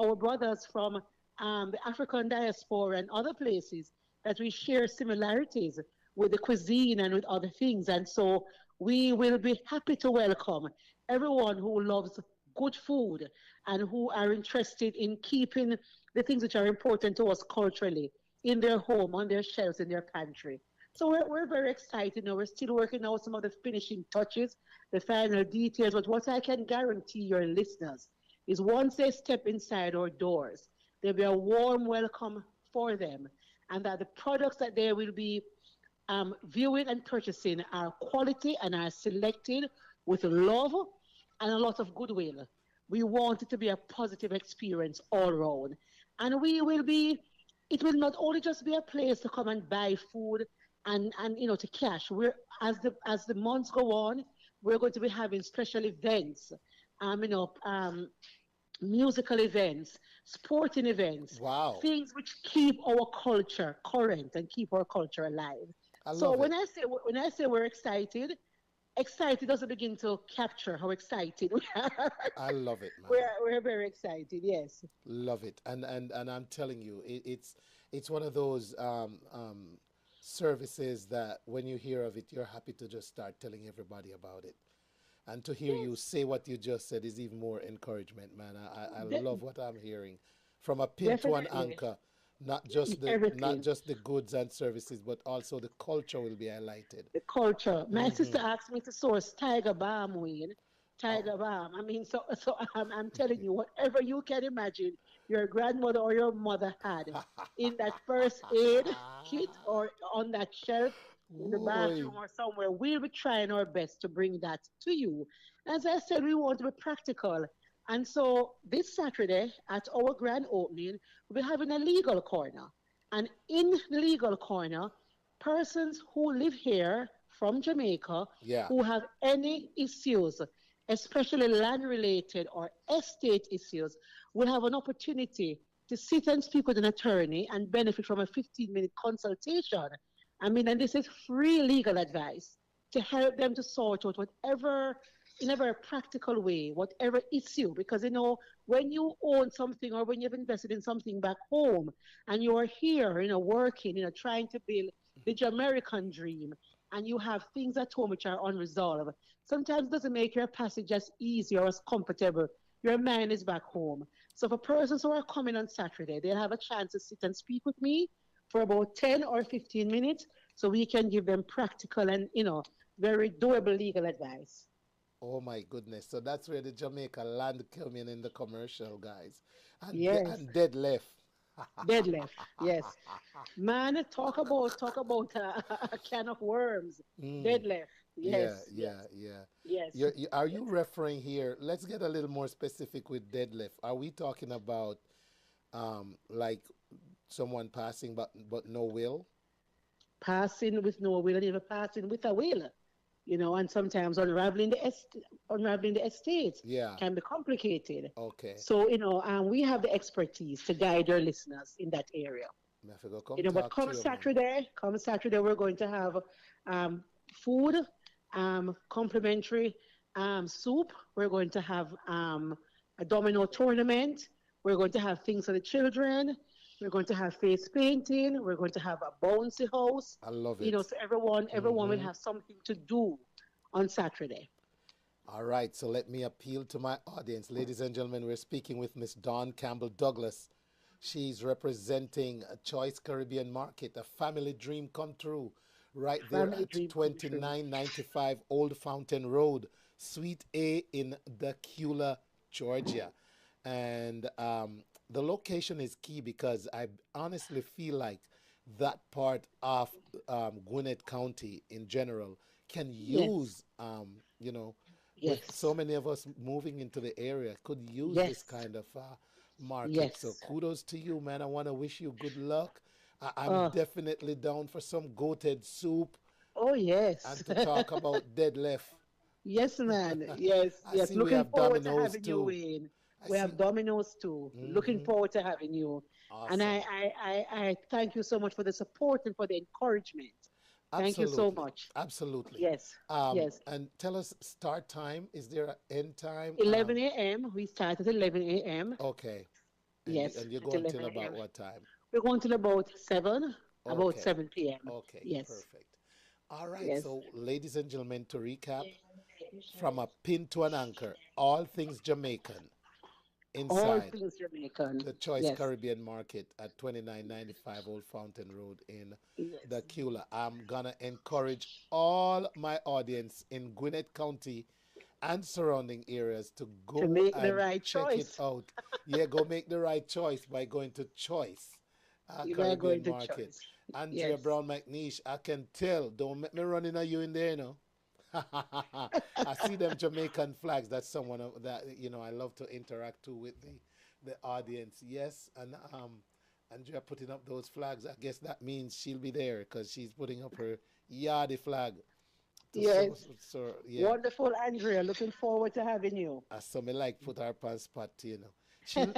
our brothers from the African diaspora and other places, that we share similarities with the cuisine and with other things. And so we will be happy to welcome everyone who loves good food and who are interested in keeping the things which are important to us culturally in their home, on their shelves, in their pantry. So we're very excited. We're still working out some of the finishing touches, the final details. But what I can guarantee your listeners is once they step inside our doors, there'll be a warm welcome for them, and that the products that they will be viewing and purchasing are quality and are selected with love and a lot of goodwill. We want it to be a positive experience all around. And it will not only just be a place to come and buy food and to cash. As the months go on, we're going to be having special events, musical events, sporting events, Wow. things which keep our culture current and keep our culture alive. So love when it. I say we're excited, excited doesn't begin to capture how excited we are. I love it, man. We're very excited. Yes. Love it. And I'm telling you, it's one of those services that when you hear of it, you're happy to just start telling everybody about it. And to hear you say what you just said is even more encouragement, man. I De- love what I'm hearing from a pin to an Definitely. anchor. Not just not Everything. just the goods and services, but also the culture will be highlighted. The culture. My sister Hmm. asked me to source Tiger Balm, Wayne. Tiger Balm. I mean, so I'm telling you, whatever you can imagine your grandmother or your mother had in that first aid kit or on that shelf in the Ooh, bathroom or somewhere, we'll be trying our best to bring that to you. As I said, we want to be practical. And so this Saturday at our grand opening, we'll be having a legal corner. And in the legal corner, persons who live here from Jamaica yeah. who have any issues, especially land related or estate issues, will have an opportunity to sit and speak with an attorney and benefit from a 15-minute consultation. I mean, and this is free legal advice to help them to sort out whatever, in a very practical way, whatever issue. Because, when you own something or when you've invested in something back home and you're here, working, trying to build the Jamaican dream, and you have things at home which are unresolved, sometimes it doesn't make your passage as easy or as comfortable. Your mind is back home. So for persons who are coming on Saturday, they'll have a chance to sit and speak with me for about 10 or 15 minutes so we can give them practical and, very doable legal advice. Oh my goodness. So that's where the Jamaica land came in the commercial, guys. Yes. And dead left. Dead left. Yes. Man, talk about a can of worms. Mm. Dead left. Yes. Yeah, yeah. Yes. Are you referring here? Let's get a little more specific with deadlift. Are we talking about like someone passing but no will? Passing with no will and even passing with a will. And sometimes unraveling the estate Yeah. can be complicated. Okay. So, we have the expertise to guide our listeners in that area. Me have to go come But talk to come you, man. Saturday, we're going to have food, complimentary soup. We're going to have a domino tournament. We're going to have things for the children. We're going to have face painting. We're going to have a bouncy house. I love it. So everyone will Mhm. have something to do on Saturday. All right, so let me appeal to my audience. Ladies and gentlemen, we're speaking with Miss Dawn Campbell Douglas. She's representing a Choice Caribbean Market, a family dream come true, right there Family at dream come true. 2995 Old Fountain Road, Suite A in Dacula, Georgia. And the location is key because I honestly feel like that part of Gwinnett County in general can Yes. use, with Yes. so many of us moving into the area, could use this Yes. kind of market. So Yes. kudos to you, man. I want to wish you good luck. I'm Oh, definitely down for some goated soup oh yes. and to talk about dead left. Yes, man. Yes, I yes. see we Looking have forward to Domino's having you too. in. I We have see. Domino's too. Looking Hmm. forward to having you. And Awesome. I thank you so much for the support and for the encouragement. Thank you so Absolutely. much. Absolutely. Yes, yes. And tell us start time. Is there an end time? 11 a.m. We start at 11 a.m. Okay. Yes, And you at go until 11 about a.m. what time? We're going till about 7, about Okay. 7 p.m. Okay. Yes, Perfect. All right. yes. So, ladies and gentlemen, to recap, from a pin to an anchor, all things Jamaican All inside things Jamaican. the Choice Yes, Caribbean Market at 2995 Old Fountain Road in yes. the Cula. I'm gonna encourage all my audience in Gwinnett County and surrounding areas to To go make the and right check it choice. out. Yeah, go make the right choice by going to Choice You are going Caribbean to Market. choice. Andrea Yes. Brown McNeish, I can tell. Don't make me running at you in there, you know. I see them Jamaican flags. That's someone that I love to interact to with the audience. Yes, and Andrea putting up those flags. I guess that means she'll be there because she's putting up her Yardi flag. To Yes. yeah. Wonderful, Andrea. Looking forward to having you. So me like put her on spot.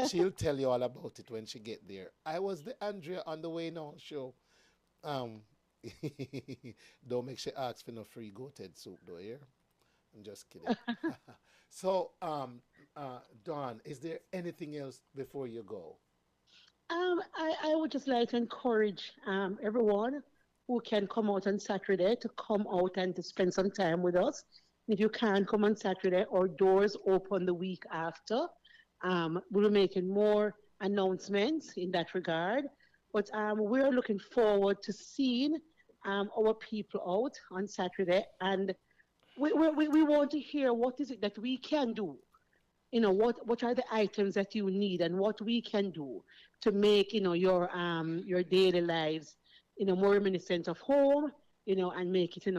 She'll tell you all about it when she get there. I was the Andrea on the way now show. Um, don't make she ask for no free goated soup though, yeah? I'm just kidding. So, Dawn, is there anything else before you go? I would just like to encourage everyone who can come out on Saturday to come out and to spend some time with us. If you can't come on Saturday, our doors open the week after. We'll be making more announcements in that regard. But we're looking forward to seeing our people out on Saturday. And we want to hear what is it that we can do. What are the items that you need and what we can do to make, your daily lives, more reminiscent of home, and make it,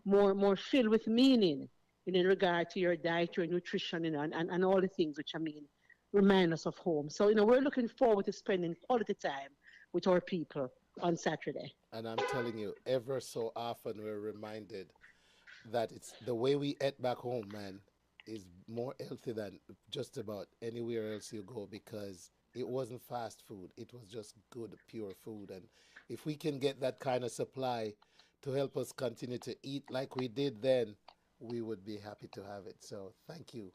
more filled with meaning in regard to your diet, your nutrition, and all the things which remind us of home. So, we're looking forward to spending quality time with our people on Saturday. And I'm telling you, ever so often we're reminded that it's the way we eat back home, man, is more healthy than just about anywhere else you go because it wasn't fast food. It was just good, pure food. And if we can get that kind of supply to help us continue to eat like we did then, we would be happy to have it. So thank you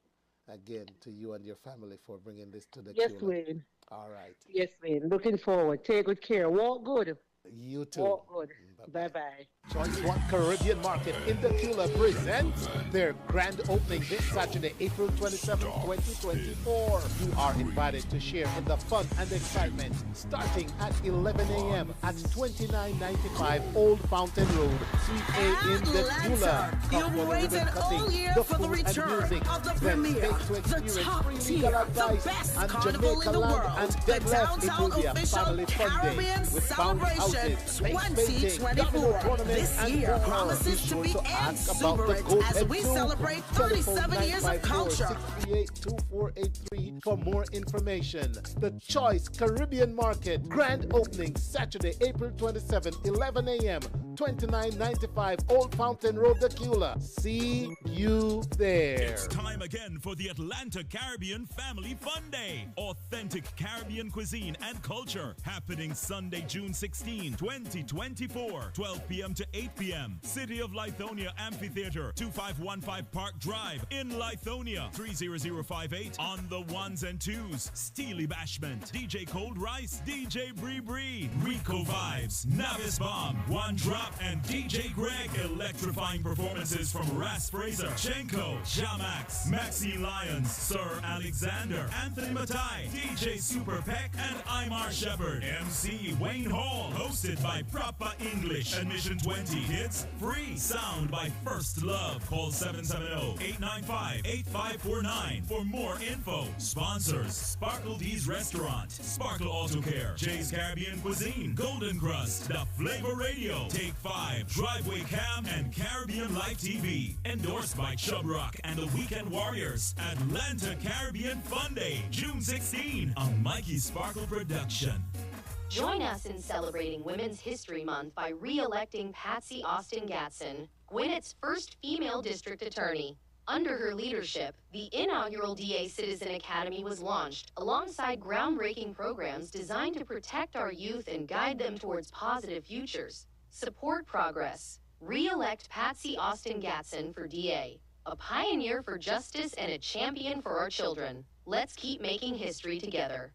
again to you and your family for bringing this to the Yes, Cula. Wayne. All right. Yes, Wayne. Looking forward. Take good care. Walk good. You too. Walk good. Bye-bye. Bye-bye. Choice One Caribbean Market in the Cula presents their grand opening this Saturday, April 27, 2024. You are invited to share in the fun and excitement starting at 11 a.m. at 2995 Old Fountain Road, Suite A in the Cula. Atlanta, you've waited all year for the return of the premiere, the top tier, the best carnival in the world, the downtown official Caribbean Celebration 2024. This year promises to be exuberant as we celebrate 37 years of culture. 638-2483 for more information. The Choice Caribbean Market grand opening Saturday, April 27, 11 a.m. 2995 Old Fountain Road, the Cula. See you there. It's time again for the Atlanta Caribbean Family Fun Day. Authentic Caribbean cuisine and culture happening Sunday, June 16, 2024, 12 p.m. to 8 p.m. City of Lithonia Amphitheater, 2515 Park Drive in Lithonia, 30058 on the ones and twos. Steely Bashment, DJ Cold Rice, DJ Bree Bree, Rico Vibes, Navis Bomb, One Drop, and DJ Greg. Electrifying performances from Ras Fraser, Chenko, Jamax, Maxine Lyons, Sir Alexander, Anthony Matai, DJ Super Peck, and Imar Shepard. MC Wayne Hall, hosted by Proper English. Admission 20. Kids free. Sound by First Love. Call 770-895-8549 for more info. Sponsors: Sparkle D's Restaurant, Sparkle Auto Care, Jay's Caribbean Cuisine, Golden Crust, The Flavor Radio, Take 5, Driveway Cam, and Caribbean Life TV. Endorsed by Chub Rock and the Weekend Warriors. Atlanta Caribbean Fun Day, June 16, a Mikey Sparkle production. Join us in celebrating Women's History Month by re-electing Patsy Austin Gatson, Gwinnett's first female district attorney. Under her leadership, the inaugural DA Citizen Academy was launched alongside groundbreaking programs designed to protect our youth and guide them towards positive futures. Support progress. Re-elect Patsy Austin Gatson for DA, a pioneer for justice and a champion for our children. Let's keep making history together.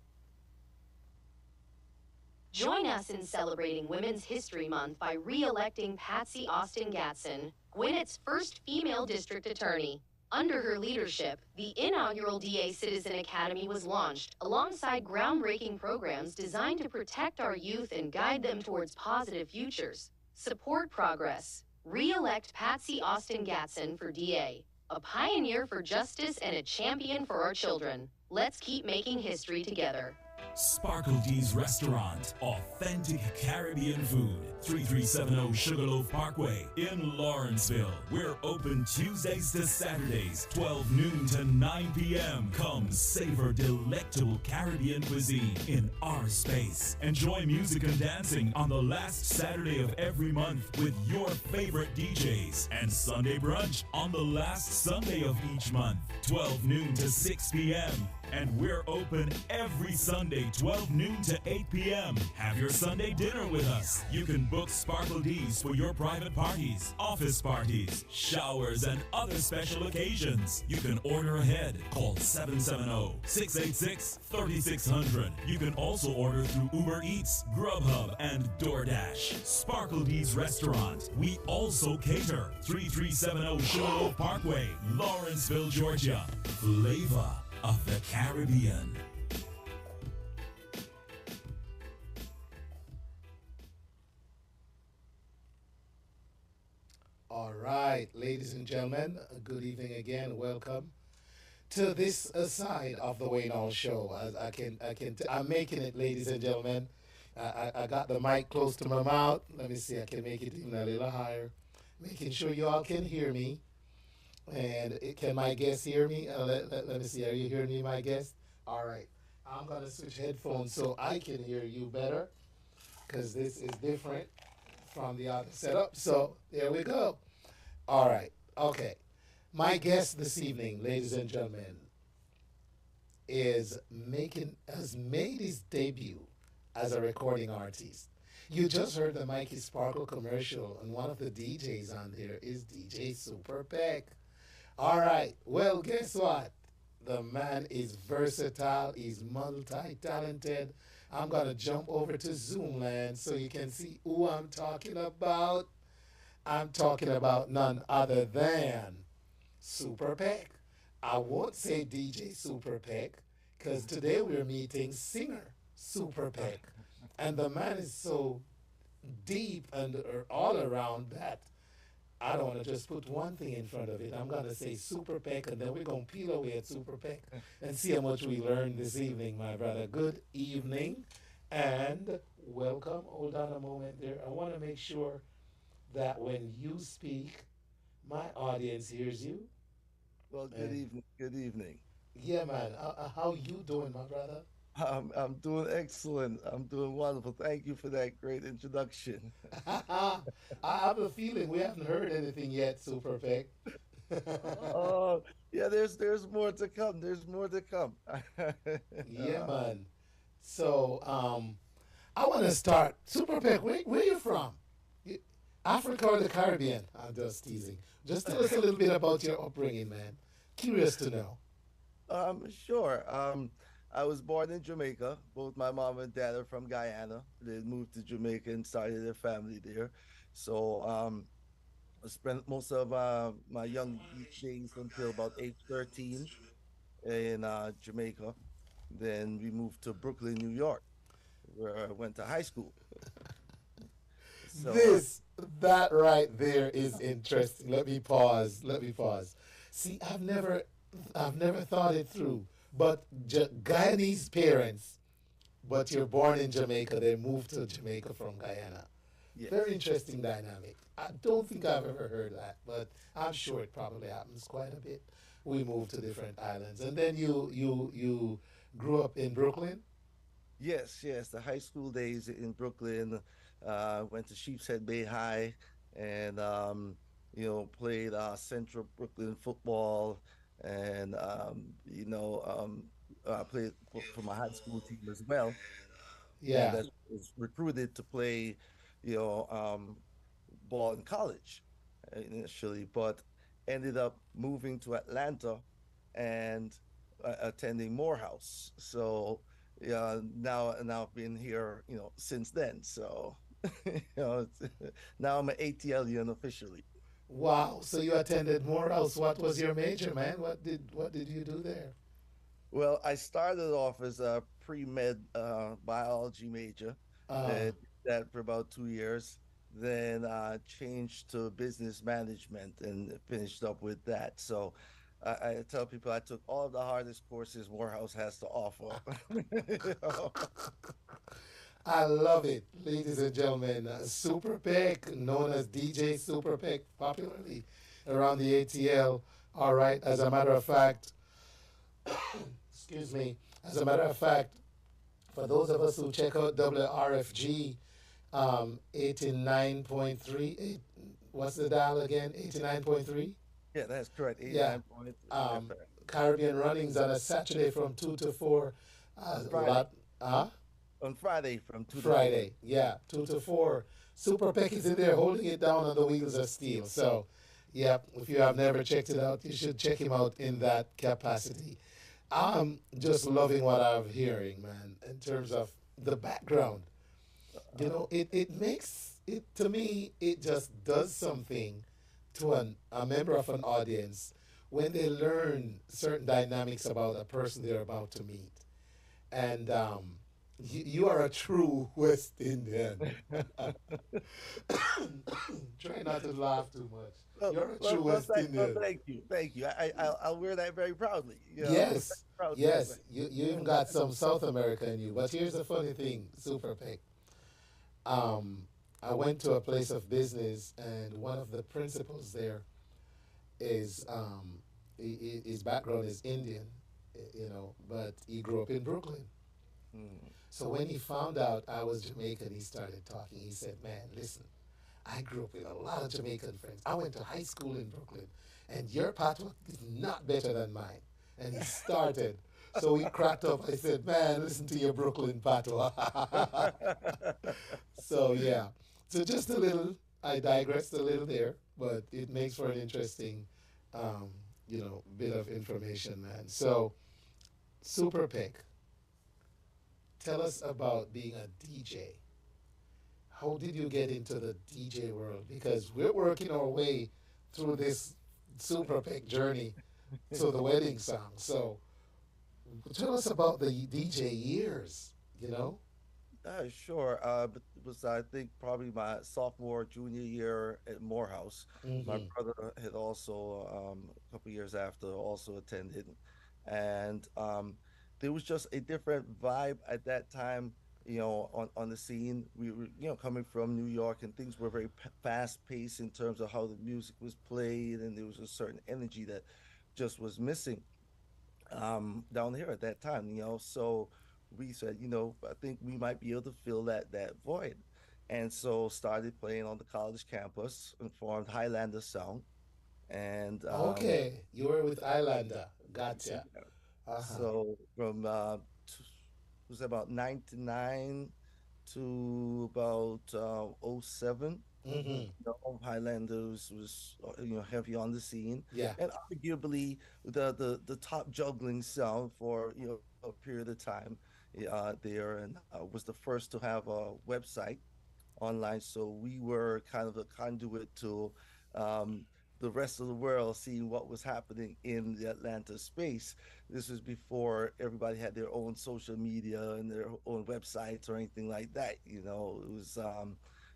Join us in celebrating Women's History Month by re-electing Patsy Austin Gatson, Gwinnett's first female district attorney. Under her leadership, the inaugural DA Citizen Academy was launched alongside groundbreaking programs designed to protect our youth and guide them towards positive futures. Support progress. Re-elect Patsy Austin Gatson for DA, a pioneer for justice and a champion for our children. Let's keep making history together. Sparkle D's Restaurant, authentic Caribbean food, 3370 Sugarloaf Parkway in Lawrenceville. We're open Tuesdays to Saturdays, 12 noon to 9 p.m. Come savor delectable Caribbean cuisine in our space. Enjoy music and dancing on the last Saturday of every month with your favorite DJs. And Sunday brunch on the last Sunday of each month, 12 noon to 6 p.m. And we're open every Sunday, 12 noon to 8 p.m. Have your Sunday dinner with us. You can book Sparkle D's for your private parties, office parties, showers, and other special occasions. You can order ahead. Call 770-686-3600. You can also order through Uber Eats, Grubhub, and DoorDash. Sparkle D's Restaurant. We also cater. 3370 Sugarloaf Parkway, Lawrenceville, Georgia. Flavor of the Caribbean. All right, ladies and gentlemen, good evening again. Welcome to this side of the Wayne Hall Show. I'm making it, ladies and gentlemen. I got the mic close to my mouth. Let me see, I can make it even a little higher. Making sure you all can hear me. And can my guest hear me? Let me see. Are you hearing me, my guest? All right. I'm going to switch headphones so I can hear you better because this is different from the other setup. So there we go. All right. Okay. My guest this evening, ladies and gentlemen, has made his debut as a recording artist. You just heard the Mikey Sparkle commercial, and one of the DJs on there is DJ Super Peck. All right. Well, guess what? The man is versatile. He's multi-talented. I'm going to jump over to Zoomland so you can see who I'm talking about. I'm talking about none other than Super Peck. I won't say DJ Super Peck because today we're meeting singer Super Peck. And the man is so deep and all around that I don't want to just put one thing in front of it. I'm going to say Super Peck, and then we're going to peel away at Super Peck and see how much we learned this evening, my brother. Good evening and welcome. Hold on a moment there. I want to make sure that when you speak, my audience hears you. Well, good evening. Good evening. Yeah, man. How you doing, my brother? I'm doing excellent. I'm doing wonderful. Thank you for that great introduction. I have a feeling we haven't heard anything yet, Super Peck. Oh, yeah, there's more to come. There's more to come. Yeah, man. So, I want to start. Super Peck, where you from? Africa or the Caribbean? I'm just teasing. Just tell us a little bit about your upbringing, man. Curious to know. Sure. I was born in Jamaica. Both my mom and dad are from Guyana. They moved to Jamaica and started their family there. So I spent most of my young days until about age 13 in Jamaica. Then we moved to Brooklyn, New York, where I went to high school. So, that right there is interesting. Let me pause. See, I've never thought it through. But Guyanese parents, but you're born in Jamaica, they moved to Jamaica from Guyana. Yes. Very interesting dynamic. I don't think I've ever heard that, but I'm sure it probably happens quite a bit. We moved to different islands. And then you grew up in Brooklyn? Yes. The high school days in Brooklyn, went to Sheepshead Bay High, and played Central Brooklyn football, and I played for my high school team as well, and Yeah. that was recruited to play, you know, ball in college initially, but ended up moving to Atlanta and attending Morehouse. So yeah, now I've been here, since then. So now I'm an ATLian officially. Wow. So you attended Morehouse. What was your major, man? What did you do there? Well, I started off as a pre-med biology major. Uh, Did that for about 2 years. Then changed to business management and finished up with that. So I tell people I took all of the hardest courses Morehouse has to offer. You know? I love it, ladies and gentlemen. Super Pick, known as DJ Super Pick, popularly around the ATL. All right. As a matter of fact, excuse me. As a matter of fact, for those of us who check out WRFG, 89.3, what's the dial again? 89.3? Yeah, that's correct. Yeah. 89.3 Um, FM. Caribbean Runnings on a Saturday from 2 to 4. On A Friday. lot, huh? On Friday from 2 to 4. Friday, yeah, 2 to 4. Super Peck is in there holding it down on the wheels of steel. So, yeah, if you have never checked it out, you should check him out in that capacity. I'm just loving what I'm hearing, man, in terms of the background. It makes it, to me, it just does something to a member of an audience when they learn certain dynamics about a person they're about to meet. And you are a true West Indian. Try not to laugh too much. Well, You're a well, true well, West well, Indian. thank you. I'll wear that very proudly. Yes, Proud to wear yes. You even got some South America in you. But here's the funny thing, Super Pick. Um, I went to a place of business, and one of the principals there is his background is Indian, but he grew up in Brooklyn. Mm. So when he found out I was Jamaican, he started talking. He said, "Man, listen, I grew up with a lot of Jamaican friends. I went to high school in Brooklyn, and your patois is not better than mine." And he started. So we cracked up. I said, "Man, listen to your Brooklyn patois." So yeah. So just a little. I digressed a little there, but it makes for an interesting, bit of information, man. So Super Pick, tell us about being a DJ. How did you get into the DJ world? Because we're working our way through this Super Pick journey to the wedding song. So tell us about the DJ years, you know? Sure. But it was, I think, probably my sophomore, junior year at Morehouse. My Mm-hmm. brother had also, a couple years after, also attended. And there was just a different vibe at that time, on the scene. We were, coming from New York, and things were very fast paced in terms of how the music was played, and there was a certain energy that just was missing down here at that time. So we said, I think we might be able to fill that void, and so started playing on the college campus and formed Highlander Sound, and Okay, you were with Islander. Gotcha. yeah. Uh-huh. So from it was about 99 to about '07. Mm-hmm. Highlanders was heavy on the scene, Yeah. and arguably the top juggling sound for a period of time there, and was the first to have a website online. So we were kind of the conduit to um, the rest of the world seeing what was happening in the Atlanta space. This was before everybody had their own social media and their own websites or anything like that. It was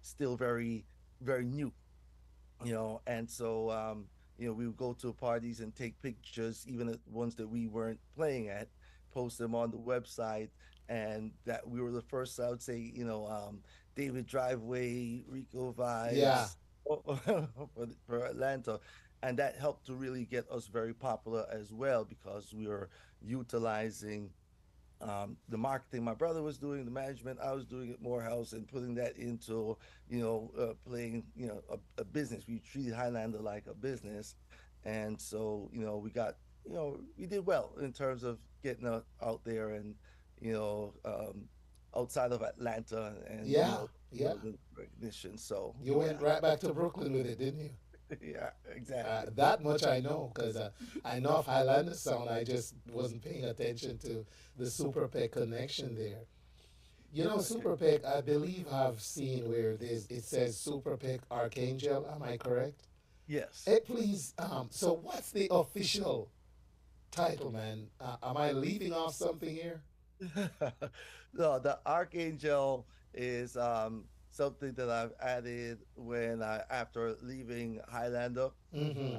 still very, very new, and so we would go to parties and take pictures, even at ones that we weren't playing at, post them on the website, and that we were the first, I would say, David Driveway, Rico Yeah. Vibes for Atlanta, and that helped to really get us very popular as well because we were utilizing The marketing my brother was doing, the management I was doing at Morehouse, and putting that into, playing, a business. We treated Highlander like a business, and so we did well in terms of getting out there and you know um, outside of Atlanta, and Yeah, yeah. the recognition. So You yeah, went right back to Brooklyn with it, didn't you? yeah, exactly. That much I know because I know of Highlander sound. I just wasn't paying attention to the Super Pec connection there. You know, Super Pec, I believe I've seen where it says Super Pec Archangel. Am I correct? Yes. Please, so what's the official title, man? Am I leaving off something here? No, the Archangel is something that I've added when I after leaving Highlander. Mm-hmm.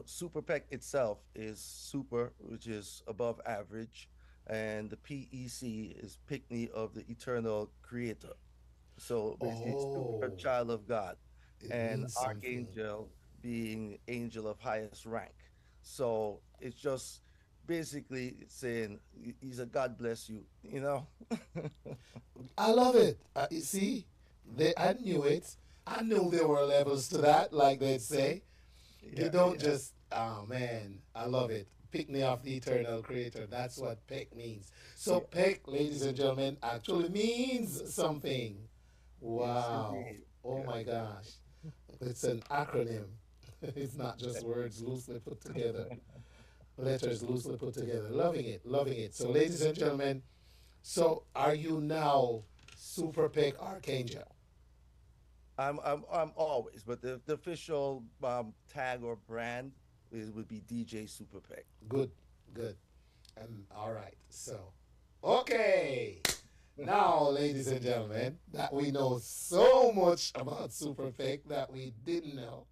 Super PEC itself is super, which is above average, and the PEC is Pickney of the Eternal Creator. So basically, super Oh, child of God, it and means something. Archangel being angel of highest rank. So it's just basically saying he's a God bless you, you know? I love it. You see, I knew it. I knew there were levels to that, like they'd say. You Yeah, don't yeah. just, oh man, I love it. Pick me off the eternal creator. That's what peck means. So, Yeah. peck, ladies and gentlemen, actually means something. Yes, Wow. indeed. Oh Yeah. my gosh. It's an acronym. It's not just words loosely put together, letters loosely put together. Loving it, loving it. So, ladies and gentlemen, so are you now Super Peck Archangel? I'm always, but the official tag or brand would be DJ Super PEC. Good, good. All right. So, okay. Now, ladies and gentlemen, that we know so much about Super Peck that we didn't know.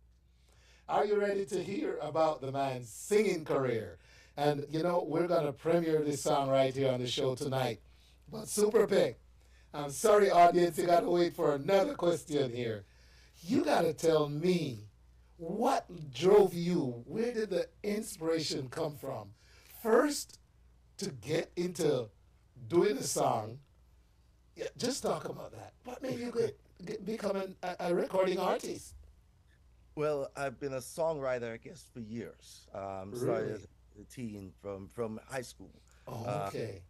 Are you ready to hear about the man's singing career? And you know, we're going to premiere this song right here on the show tonight. But Super Peck, I'm sorry, audience, you got to wait for another question here. You got to tell me what drove you? Where did the inspiration come from? First, to get into doing a song, yeah, just talk about that. What made you become a recording artist? Well, I've been a songwriter, I guess, for years. Started Really? as a teen from high school, Oh, uh, okay.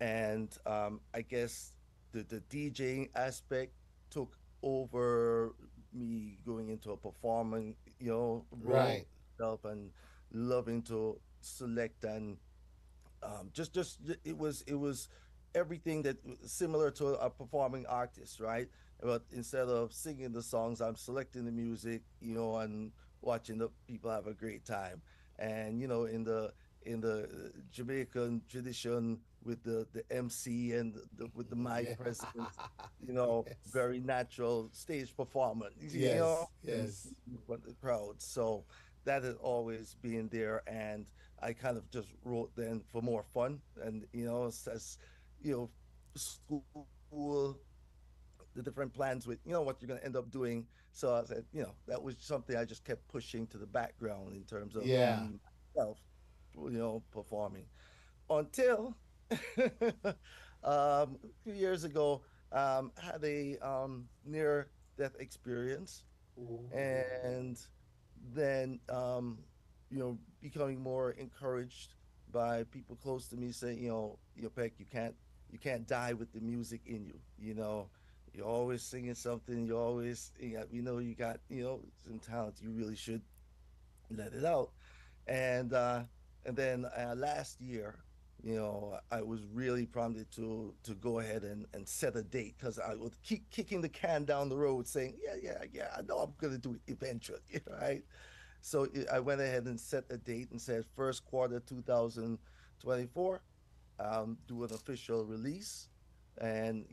and I guess the DJing aspect took over me going into a performing, role Right. myself, and loving to select and it was everything that similar to a performing artist, right? But instead of singing the songs, I'm selecting the music, and watching the people have a great time. And in the Jamaican tradition with the MC and with the mic Yeah. presence, Yes. very natural stage performance, Yes. in Yes. front of the crowd. So that has always been there, and I kind of just wrote then for more fun, and as you know, school, the different plans with what you're going to end up doing. So I said, that was something I just kept pushing to the background in terms of Yeah. me myself, performing until a few years ago, had a near death experience, Ooh. and then becoming more encouraged by people close to me saying, Peck, you can't die with the music in you. You're always singing something. You always, you got some talent. You really should let it out. And then last year, I was really prompted to go ahead and set a date, because I would keep kicking the can down the road, saying, yeah, yeah, yeah, I know I'm gonna do it eventually, right? So I went ahead and set a date and said first quarter 2024, do an official release, and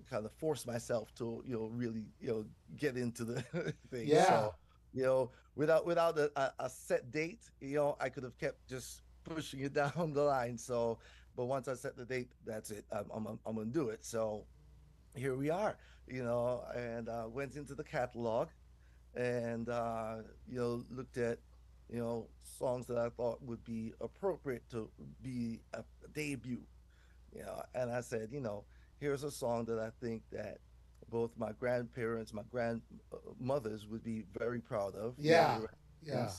kind of force myself to really get into the thing. Yeah. So without a set date, I could have kept just pushing it down the line. So, but once I set the date, that's it. I'm gonna do it. So here we are, and went into the catalog, and looked at songs that I thought would be appropriate to be a debut. And I said, here's a song that I think that both my grandparents, my grandmothers would be very proud of. Yeah, yeah.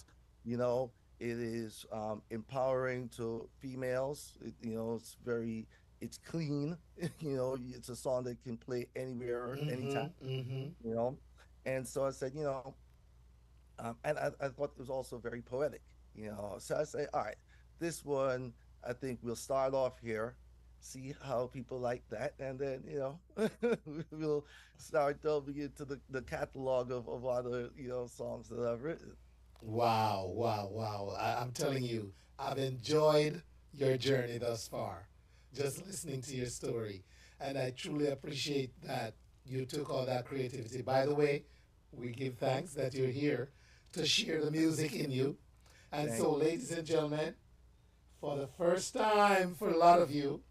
You know, it is empowering to females. It's clean. It's a song that can play anywhere, anytime. You know, and so I said, and I thought it was also very poetic. So I say, all right, this one I think we'll start off here, see how people like that, and then we'll start delving into the catalog of other songs that I've written. Wow, wow, wow. I'm telling you, I've enjoyed your journey thus far, just listening to your story. And I truly appreciate that you took all that creativity. By the way, we give thanks that you're here to share the music in you. And so, ladies and gentlemen, for the first time for a lot of you,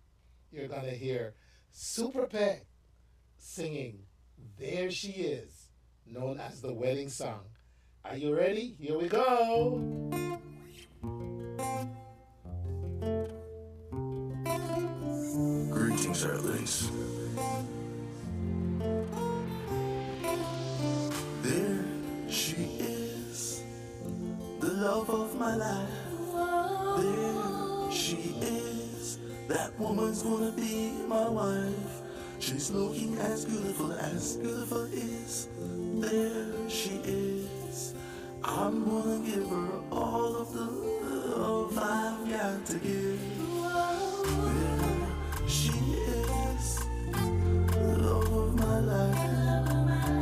you're going to hear Super Peg singing There She Is, known as the wedding song. Are you ready? Here we go. Greetings, Earthlings. There she is, the love of my life. There she is, that woman's gonna be my wife. She's looking as beautiful is. There she is, I'm gonna give her all of the love I've got to give. There she is, the love of my life.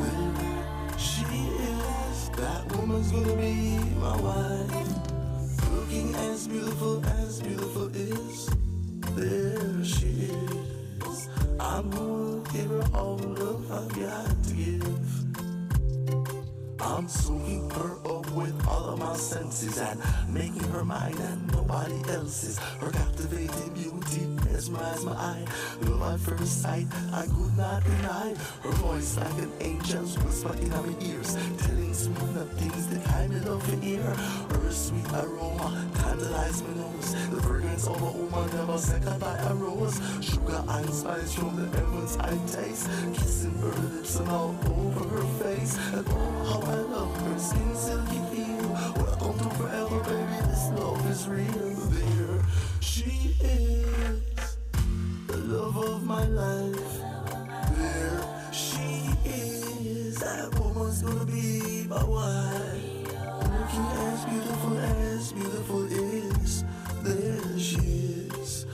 There she is, that woman's gonna be my wife. Looking as beautiful is. There she is, I'm gonna give her all the love I've got to give. I'm soaking her up with all of my senses and making her mine and nobody else's. Her captivating beauty mesmerized my eye. Love at first sight, I could not deny. Her voice like an angel's whisper in my ears, telling smooth things that I may love to hear. Her sweet aroma tantalized my nose. The fragrance of a woman never second by a rose. Sugar and spice from the heavens I taste, kissing her lips and all over her face. And oh, how I love her skin silky feel. Welcome to forever, baby, this love is real. There she is, the love of my life. There she is, that woman's gonna be my wife. Looking as beautiful is. There she is,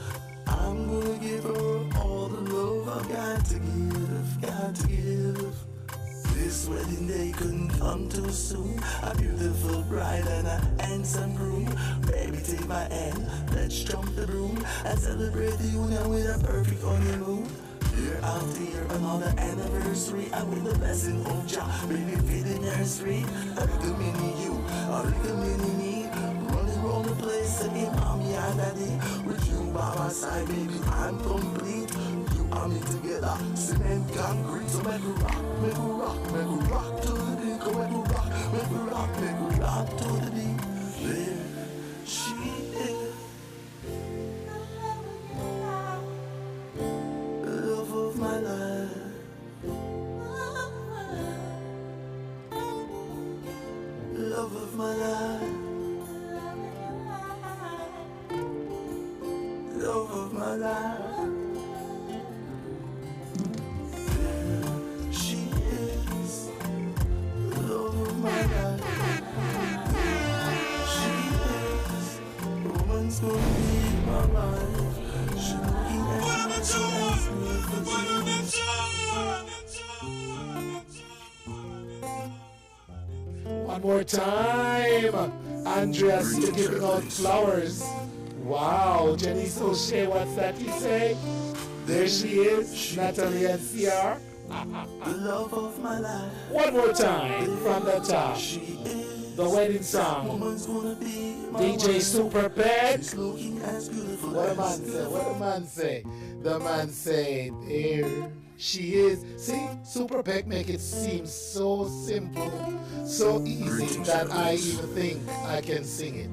I'm gonna give her all the love I've got to give. This wedding day couldn't come too soon. A beautiful bride and a handsome groom. Baby, take my hand, let's jump the broom and celebrate the union with a perfect honeymoon. Year after year, another anniversary, and with the blessing of Jah, baby, feed the nursery. A little mini you, a little mini me, running around the place, saying, Mommy and Daddy, with you by my side, baby, I'm complete. I'm in together, cement, concrete, so make we rock to the beat, go make we rock to the beat. There she is, the love of my life. Love of my life. Love of my life. Gonna be my life. She looking One more time, Andreas, you're giving out flowers. Wow, Janice O'Shea, what's that you say? There she is, Natalie and CR. the love of my life. One more time from the top. The wedding song. DJ Super Peg. What a man say? What a man say? The man say, there she is. See, Super Peg make it seem so simple, so easy that I even think I can sing it.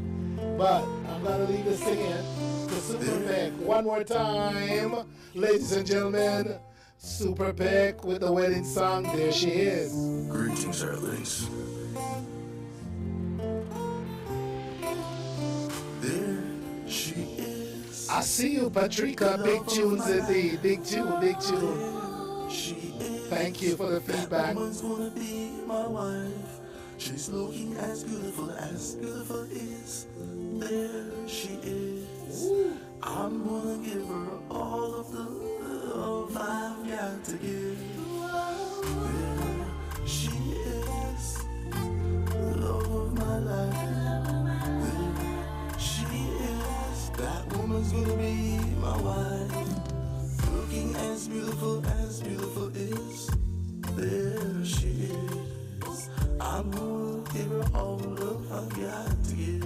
But I'm gonna leave the singing to Super Peck. One more time, ladies and gentlemen. Super Peck with the wedding song. There she is. Greetings, Earthlings. There she is. I see you, Patrica. Big tunes indeed. Big tune, big tune. She is. Thank you for the feedback. Woman's gonna be my wife. She's looking as beautiful is. There she is. I'm gonna give her all of the love I've got to give. There she is. The love of my life. There she is. That woman's gonna be my wife. Looking as beautiful is. There she is. I'm gonna give her all the love I've got to give.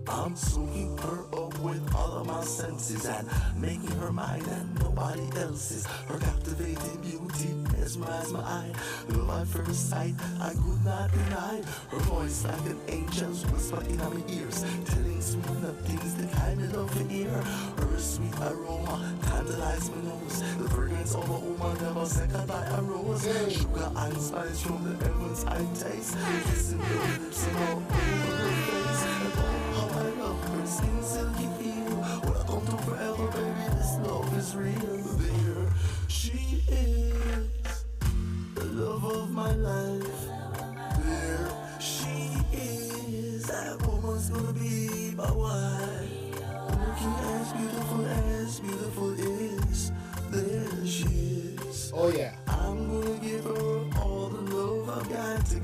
I'm soaking her up with all of my senses and making her mine and nobody else's. Her captivating beauty mesmerized my eye. Love at first sight, I could not deny. Her voice like an angel's whisper in my ears, telling sweet nothings the kind of love to hear. Her sweet aroma tantalized my nose. The fragrance of a woman never second by a rose. Sugar and spice from the heavens I taste. Kissing her lips and all over her face. And oh, how I love her skin silky feel. Welcome to forever, baby. This love is real. There she is, the love of my life. There she is. That woman's gonna be my wife. Looking as beautiful is. There she is. Oh yeah. I'm gonna give her all the love I've got to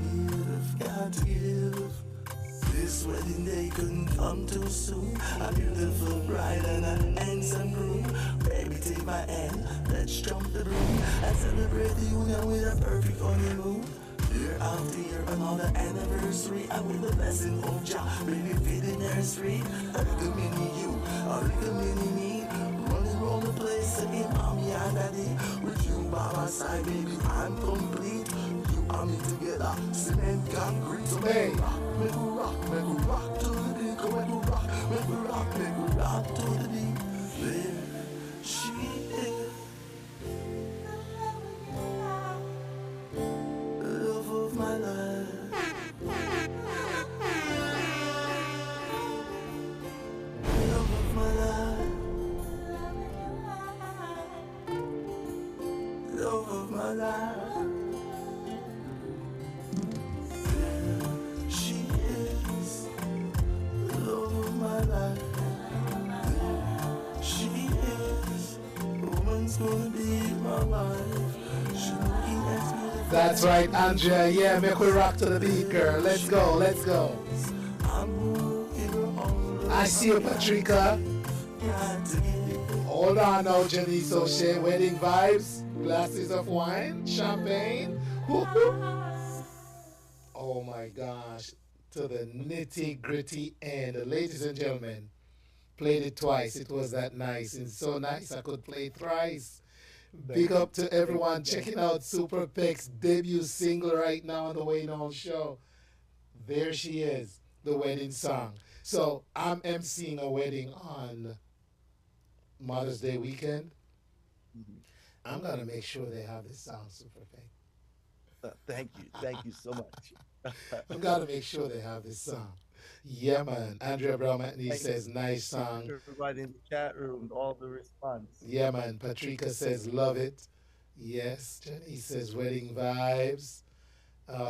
give. This wedding day couldn't come too soon. A beautiful bride and a handsome groom. Baby, take my hand, let's jump the broom and celebrate the union with a perfect honeymoon. Year after year, another anniversary, and with the blessing of Jah, baby, feed the nursery. A little mini you, a little mini me, running around the place saying, Mommy and Daddy, with you by my side, baby, I'm complete. You and me together, cement, concrete, so Hey. make we rock to the beat, go make we rock to the beat. There she is, love of my life. Love of my life. Love of my life. There she is, the love of my life. There she is, woman's gonna be my wife. She looking as beautiful. That's right, Andrea. Yeah, make we rock to the beat, girl. Let's go, let's go. I'm gonna give her all the I see you, Patrica. got to give. Hold on now, Janice O'Shea. Wedding vibes, glasses of wine, champagne. Woo-hoo. Oh my gosh, to the nitty gritty end. Ladies and gentlemen, played it twice. It was that nice. It's so nice I could play it thrice. Big up to everyone checking out Super Peck's debut single right now on the Wayne Hall Show. There she is, the wedding song. So I'm emceeing a wedding on Mother's Day weekend. I'm gonna make sure they have this song, Super Peck. Thank you so much. I've got to make sure they have this song. Yeah, man. Andrea Brown Matney Thank says, nice song. Everybody in the chat room, all the response. Yeah, man. Patrica says, love it. Yes. Jenny says, wedding vibes.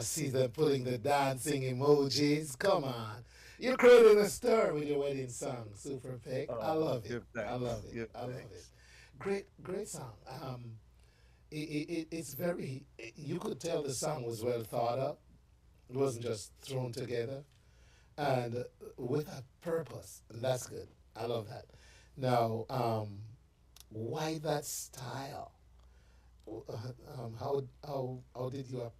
See them pulling the dancing emojis. Come on. You're creating a stir with your wedding song, Super Peck. I love it. give thanks, I love it. give I love it. thanks. Great song. It's very, you could tell the song was well thought up. It wasn't just thrown together. And with a purpose. And that's good. I love that. Now, why that style? How did you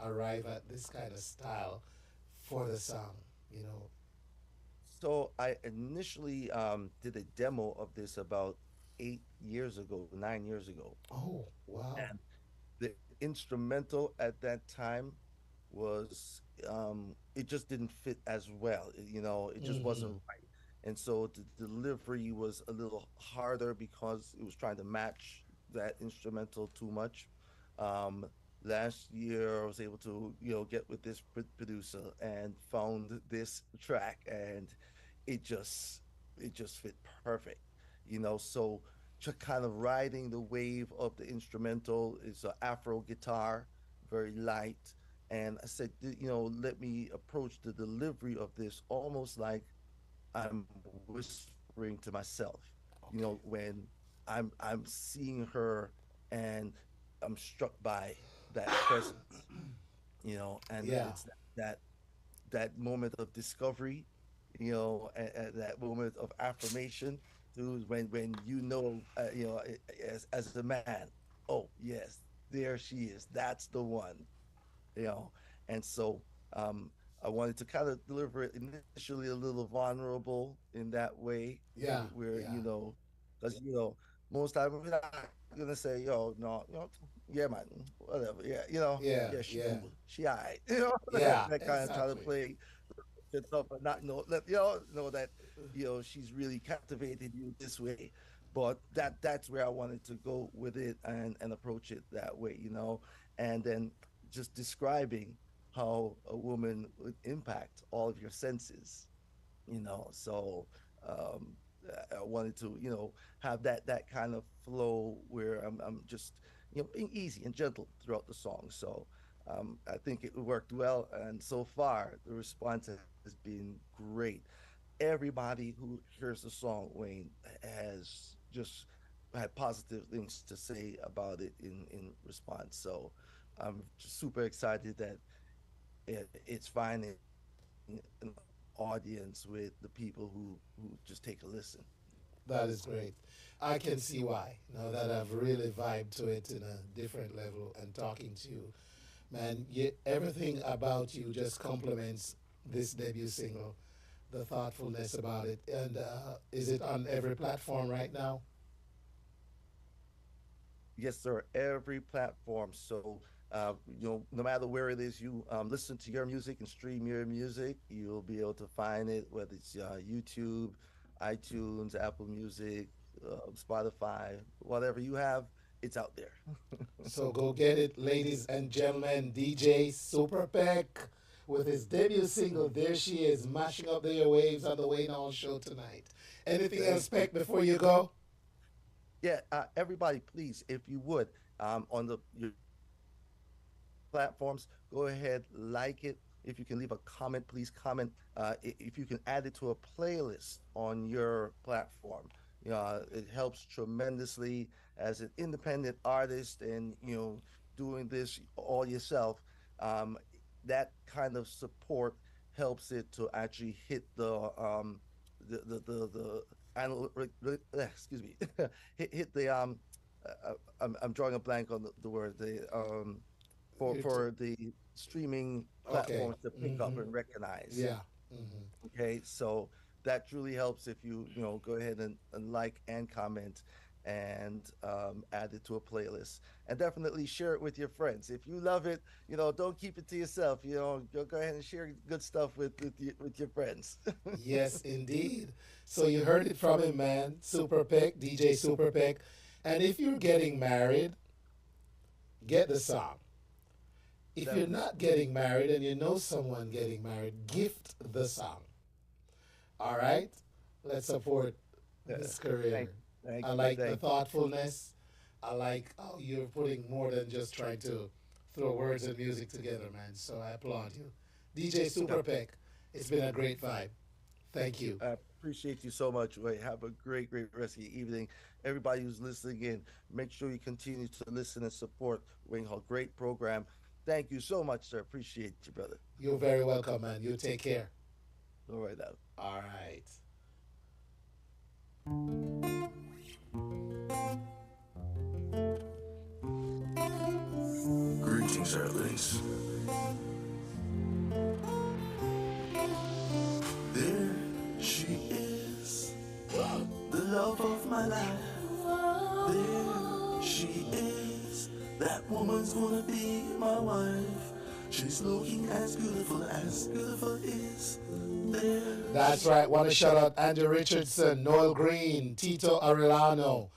arrive at this kind of style for the song? You know. So I initially did a demo of this about 8 years ago, 9 years ago. Oh wow! And the instrumental at that time was it just didn't fit as well. You know, it just wasn't right. and so the delivery was a little harder because it was trying to match that instrumental too much. Um, Last year, I was able to get with this producer and found this track, and it just it just fit perfect. So just kind of riding the wave of the instrumental is an Afro guitar, very light. And I said, let me approach the delivery of this almost like I'm whispering to myself, when I'm seeing her and I'm struck by that presence, and Yeah. it's that that moment of discovery, and that moment of affirmation, too, when as a man, oh yes, there she is, that's the one, you know. And so I wanted to kind of deliver it initially a little vulnerable in that way, Yeah. where Yeah. because most time we're not gonna say, yo, no, yeah, man, whatever, yeah, Yeah. yeah, Yeah. she alright, Yeah. that kind of try to Exactly. play it up, but not know that she's really captivated you this way. But that's where I wanted to go with it and approach it that way, and then just describing how a woman would impact all of your senses, so um I wanted to have that kind of flow where I'm just being easy and gentle throughout the song. So I think it worked well, and so far the response has been great. Everybody who hears the song, Wayne, has just had positive things to say about it in response. So I'm just super excited that it's finding an audience with the people who just take a listen. That is great. I can see why. Now that I've really vibed to it in a different level and talking to you, man, everything about you just complements this debut single, the thoughtfulness about it. And is it on every platform right now? Yes, sir. Every platform. So, no matter where it is you listen to your music and stream your music, you'll be able to find it, whether it's YouTube, iTunes, Apple Music, Spotify, whatever you have, it's out there. So go get it, ladies and gentlemen. DJ Super Peck with his debut single, There She Is, mashing up the airwaves on the Wayne Hall Show tonight. Anything else, Thank you. Peck, before you go? Yeah, everybody, please, if you would, on your platforms, go ahead, like it. If you can leave a comment, please comment. If you can add it to a playlist on your platform, it helps tremendously as an independent artist and doing this all yourself. Um, that kind of support helps it to actually hit the excuse me, hit the I'm drawing a blank on the word, the You t- for the streaming okay. platforms to pick up Hmm. and recognize. Yeah. Hmm. Okay, so that truly helps if you go ahead and like and comment and add it to a playlist, and definitely share it with your friends. If you love it, don't keep it to yourself. Go ahead and share good stuff with your friends. Yes, indeed. So you heard it from him, man. Super Peck, DJ Super Peck. And if you're getting married, get the song. If you're Definitely. not getting married and you know someone getting married, gift the song. All right? Let's support Yeah. this career. Thank, thank I you, like the thank you. thoughtfulness. I like how you're putting more than just trying to throw words and music together, man. So I applaud you. DJ Yep. Super Peck, it's been a great vibe. Thank you. I appreciate you so much. Wait, have a great, great rest of your evening. Everybody who's listening in, make sure you continue to listen and support Wayne Hall. Great program. Thank you so much, sir. Appreciate you, brother. You're very welcome, man. You take care. All right now. All right. Greetings, Earthlings. There she is, the love of my life. There she is, that woman's gonna be my wife. She's looking as beautiful is there. That's right. Want to shout out Andrew Richardson, Noel Green, Tito Arellano,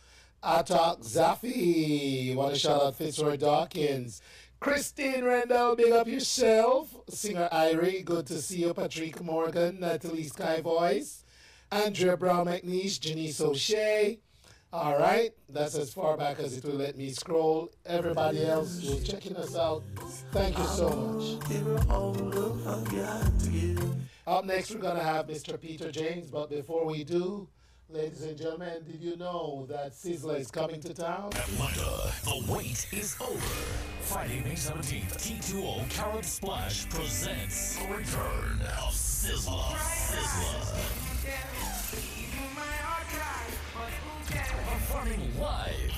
Atok Zaffi. Want to shout out Fitzroy Dawkins, Christine Rendell, big up yourself. Singer Irie, good to see you. Patrick Morgan, Natalie Sky Voice, Andrea Brown McNeish, Janice O'Shea. All right, that's as far back as it will let me scroll. Everybody else who's checking us out, thank you so much. Up next, we're going to have Mr. Peter James, but before we do, ladies and gentlemen, did you know that Sizzla is coming to town? Atlanta, the wait is over. Friday, May 17th, T2O Carrot Splash presents the return of Sizzla. Performing live.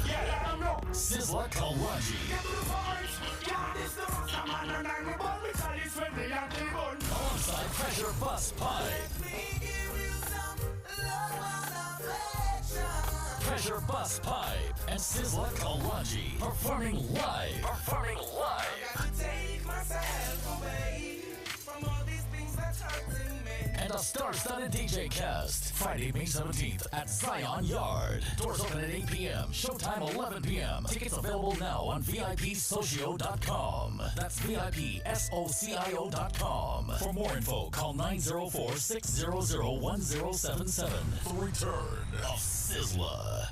Sizzla Kalonji. Alongside Pressure Bus Pipe. Pressure Bus Pipe and Sizzla Kalonji performing live. And a star-studded DJ cast. Friday, May 17th at Zion Yard. Doors open at 8 p.m. Showtime 11 p.m. Tickets available now on VIPSocio.com. That's VIPSocio.com. For more info, call 904-600-1077. The return of Sizzla.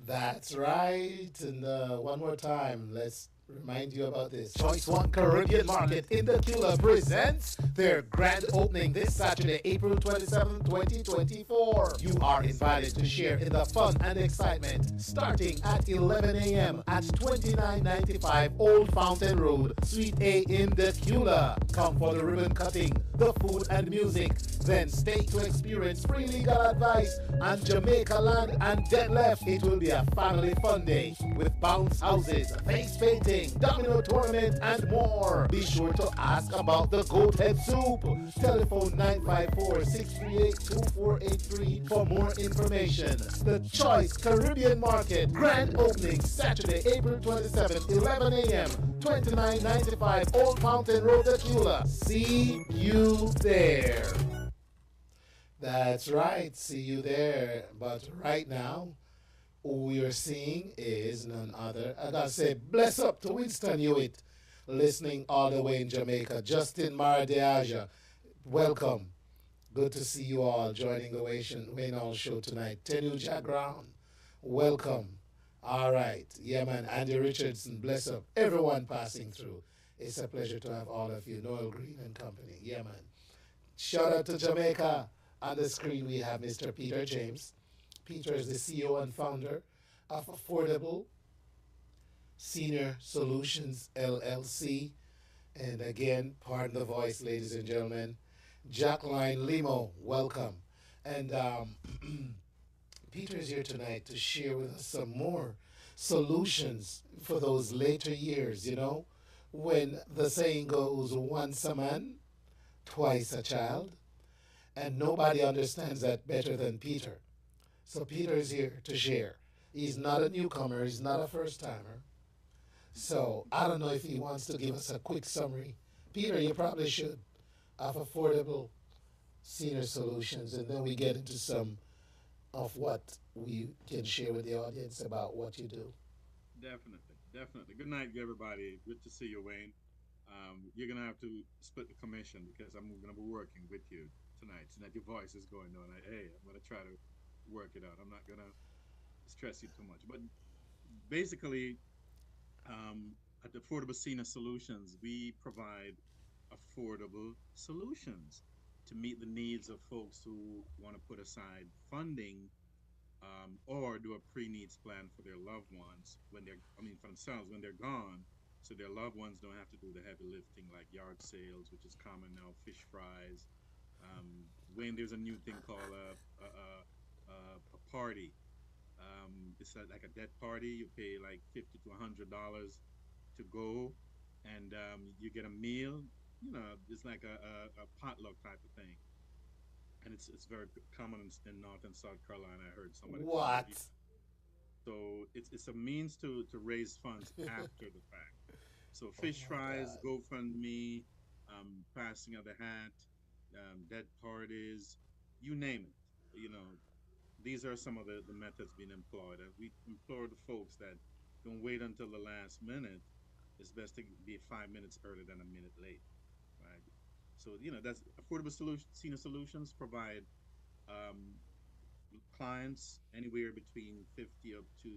That's right. And one more time, let's remind you about this. Choice One Caribbean Market in the Kula presents their grand opening this Saturday, April 27, 2024. You are invited to share in the fun and excitement starting at 11 a.m. at 2995 Old Fountain Road, Suite A in the Kula. Come for the ribbon cutting, the food and music. Then stay to experience free legal advice on Jamaica land and dead left. It will be a family fun day with bounce houses, face painting, domino tournament, and more. Be sure to ask about the goat head soup. Telephone 954-638-2483 for more information. The Choice Caribbean Market grand opening Saturday, April 27th, 11 a.m. 2995 Old Fountain Road, Tequila. See you there. That's right, see you there. But right now, who we are seeing is none other. I gotta say, bless up to Winston Hewitt, listening all the way in Jamaica. Justin Maradiaja, welcome. Good to see you all joining the Wayne Hall show tonight. Tenuja Ground, welcome. All right, yeah man, Andy Richardson, bless up. Everyone passing through. It's a pleasure to have all of you. Noel Green and company, yeah man. Shout out to Jamaica. On the screen, we have Mr. Peter James. Peter is the CEO and founder of Affordable Senior Solutions, LLC. And again, pardon the voice, ladies and gentlemen, Jacqueline Limo, welcome. And Peter is here tonight to share with us some more solutions for those later years, you know, when the saying goes, once a man, twice a child. And nobody understands that better than Peter. So Peter is here to share. He's not a newcomer. He's not a first-timer. So I don't know if he wants to give us a quick summary. Peter, you probably should, of Affordable Senior Solutions. And then we get into some of what we can share with the audience about what you do. Definitely. Good night, everybody. Good to see you, Wayne. You're going to have to split the commission because I'm going to be working with you tonight. So that your voice is going on. I'm going to try to work it out. I'm not going to stress you too much. But basically, at Affordable Senior Solutions, we provide affordable solutions to meet the needs of folks who want to put aside funding or do a pre-needs plan for their loved ones for themselves when they're gone, so their loved ones don't have to do the heavy lifting like yard sales, which is common now, fish fries. When there's a new thing called a party, it's like a dead party. You pay like $50 to $100 to go, and you get a meal. You know, it's like a potluck type of thing, and it's very common in North and South Carolina. I heard somebody. What? So it's a means to raise funds after the fact. So Oh fish my fries, God. GoFundMe, passing of the hat, dead parties, you name it. You know, these are some of the methods being employed. We implore the folks that don't wait until the last minute. It's best to be 5 minutes earlier than a minute late, right? So that's affordable senior solutions provide um, clients anywhere between 50 up to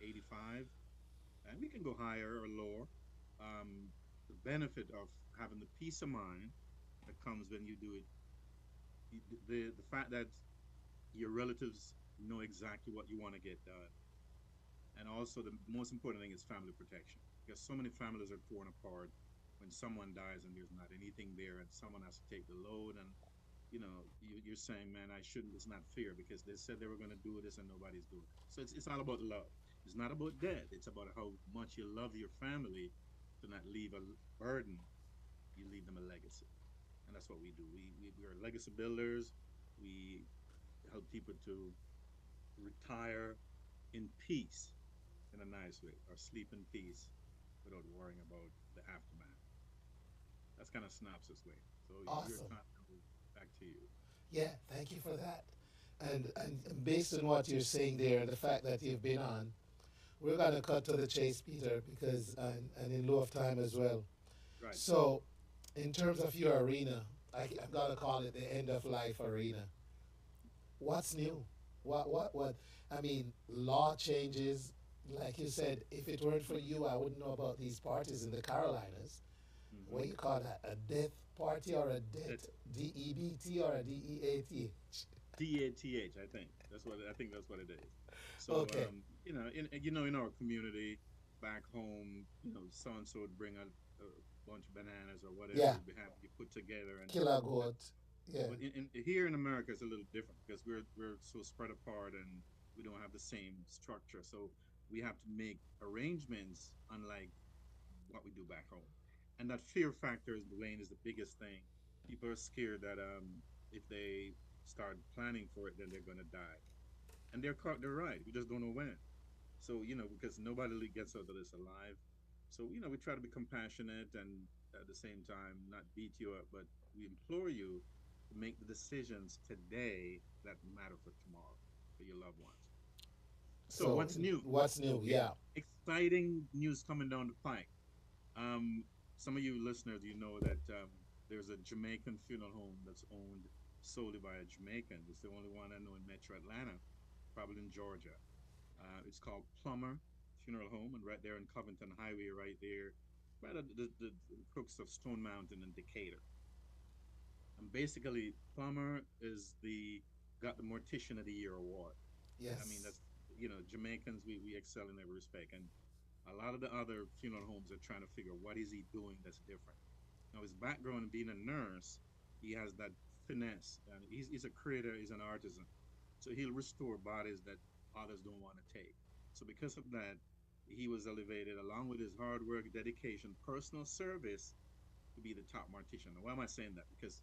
85, and we can go higher or lower. The benefit of having the peace of mind that comes when you do it, the fact that your relatives know exactly what you want to get done, and also the most important thing is family protection, because so many families are torn apart when someone dies and there's not anything there, and someone has to take the load. And you're saying, man, I shouldn't. It's not fair because they said they were going to do this and nobody's doing it. So it's all about love. It's not about death. It's about how much you love your family to not leave a burden. You leave them a legacy, and that's what we do. We are legacy builders. We help people to retire in peace, in a nice way, or sleep in peace without worrying about the aftermath. That's kind of synopsis way. So your Awesome. time, back to you. Yeah, thank you for that. And based on what you're saying there, the fact that you've been on, we're going to cut to the chase, Peter, because and in lieu of time as well. Right. So, in terms of your arena, I'm going to call it the end of life arena. What's new? What? I mean, law changes. Like you said, if it weren't for you, I wouldn't know about these parties in the Carolinas. What you call that? A death party or a death? DEBT or a DEATH? DATH, I think. That's what it is. So, Okay. in our community back home, so and so would bring a bunch of bananas or whatever Yeah. we have you put together, and Killer goat. Yeah. but here in America, it's a little different because we're so spread apart and we don't have the same structure. So we have to make arrangements unlike what we do back home. And that fear factor, Dwayne, is the biggest thing. People are scared that if they start planning for it, then they're gonna die, and they're right. We just don't know when. So because nobody gets out of this alive. So we try to be compassionate and at the same time not beat you up, but we implore you to make the decisions today that matter for tomorrow for your loved ones. So So, what's new? what's new? Yeah. Exciting news coming down the pike. Um, some of you listeners, you know that there's a Jamaican funeral home that's owned solely by a Jamaican. It's the only one I know in Metro Atlanta, probably in Georgia. It's called Plummer Funeral Home, and right there in Covington Highway, right there, right at the crux of Stone Mountain in Decatur. And basically, Plummer is the got the Mortician of the Year award. I mean, Yes. that's Jamaicans, we excel in every respect, and a lot of the other funeral homes are trying to figure what is he doing that's different. Now his background being a nurse, he has that finesse. And he's a creator, he's an artisan, so he'll restore bodies that others don't want to take. So because of that, he was elevated along with his hard work, dedication, personal service to be the top mortician. Now, why am I saying that? Because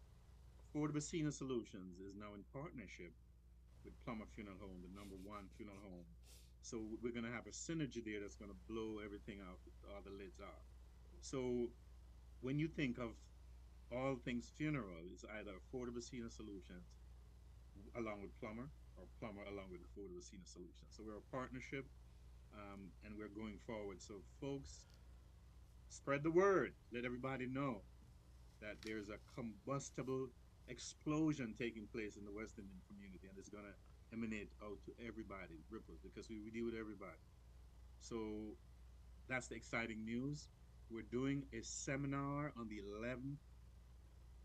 Affordable Senior Solutions is now in partnership with Plummer Funeral Home, the number one funeral home. So we're gonna have a synergy there that's gonna blow everything out, all the lids off. So when you think of all things funeral, it's either Affordable Senior Solutions along with Plummer or Plummer along with Affordable Senior Solutions. So we're a partnership, and we're going forward. So folks, spread the word. Let everybody know that there's a combustible explosion taking place in the West Indian community, and it's gonna emanate out to everybody, ripples, because we deal with everybody. So that's the exciting news. We're doing a seminar on the 11th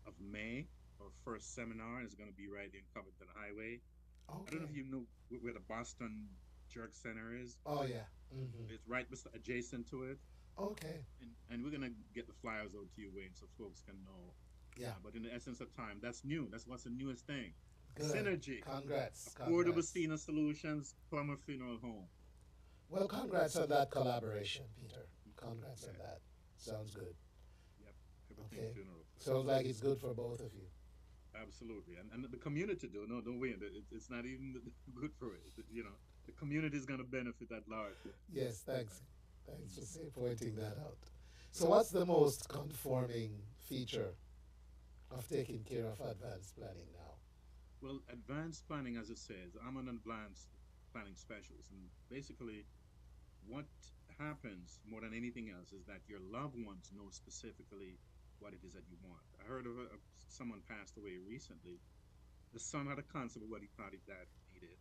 of May. Our first seminar is going to be right in Covington Highway. I don't know if Okay. you know where the Boston Jerk Center is. Oh yeah. It's right adjacent to it. Okay. And we're gonna get the flyers out to you, Wayne, so folks can know. Yeah. But in the essence of time, that's new. That's what's the newest thing. Good. Synergy. Congrats. Affordable Congrats. Senior Solutions, Plummer Funeral Home. Well, congrats on that collaboration, Peter. Congrats on that. Sounds good. Yep. Everything Okay. funeral. Sounds like it's good for both of you. Absolutely. And the community, do no, don't win. It's not even good for it. The community is going to benefit at large. Yes, thanks. Thanks for pointing that out. So, what's the most conforming feature of taking care of advanced planning now? Well, advanced planning, as it says, I'm an advanced planning specialist, and basically, what happens more than anything else is that your loved ones know specifically what it is that you want. I heard of someone passed away recently. The son had a concept of what he thought his dad needed.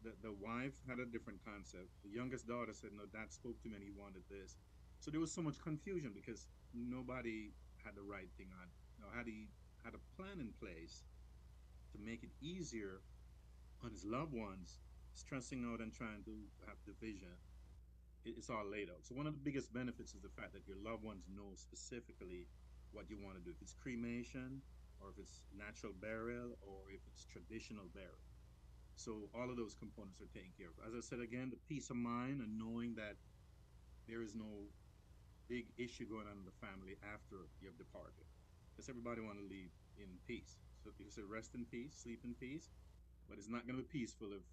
The wife had a different concept. The youngest daughter said, no, dad spoke to me and he wanted this. So there was so much confusion because nobody had the right thing on. Had he had a plan in place to make it easier on his loved ones, stressing out and trying to have division, it's all laid out. So one of the biggest benefits is the fact that your loved ones know specifically what you want to do. If it's cremation, or if it's natural burial, or if it's traditional burial. So all of those components are taken care of. As I said again, the peace of mind and knowing that there is no big issue going on in the family after you've departed, because everybody want to leave in peace. So you say rest in peace, sleep in peace, but it's not going to be peaceful if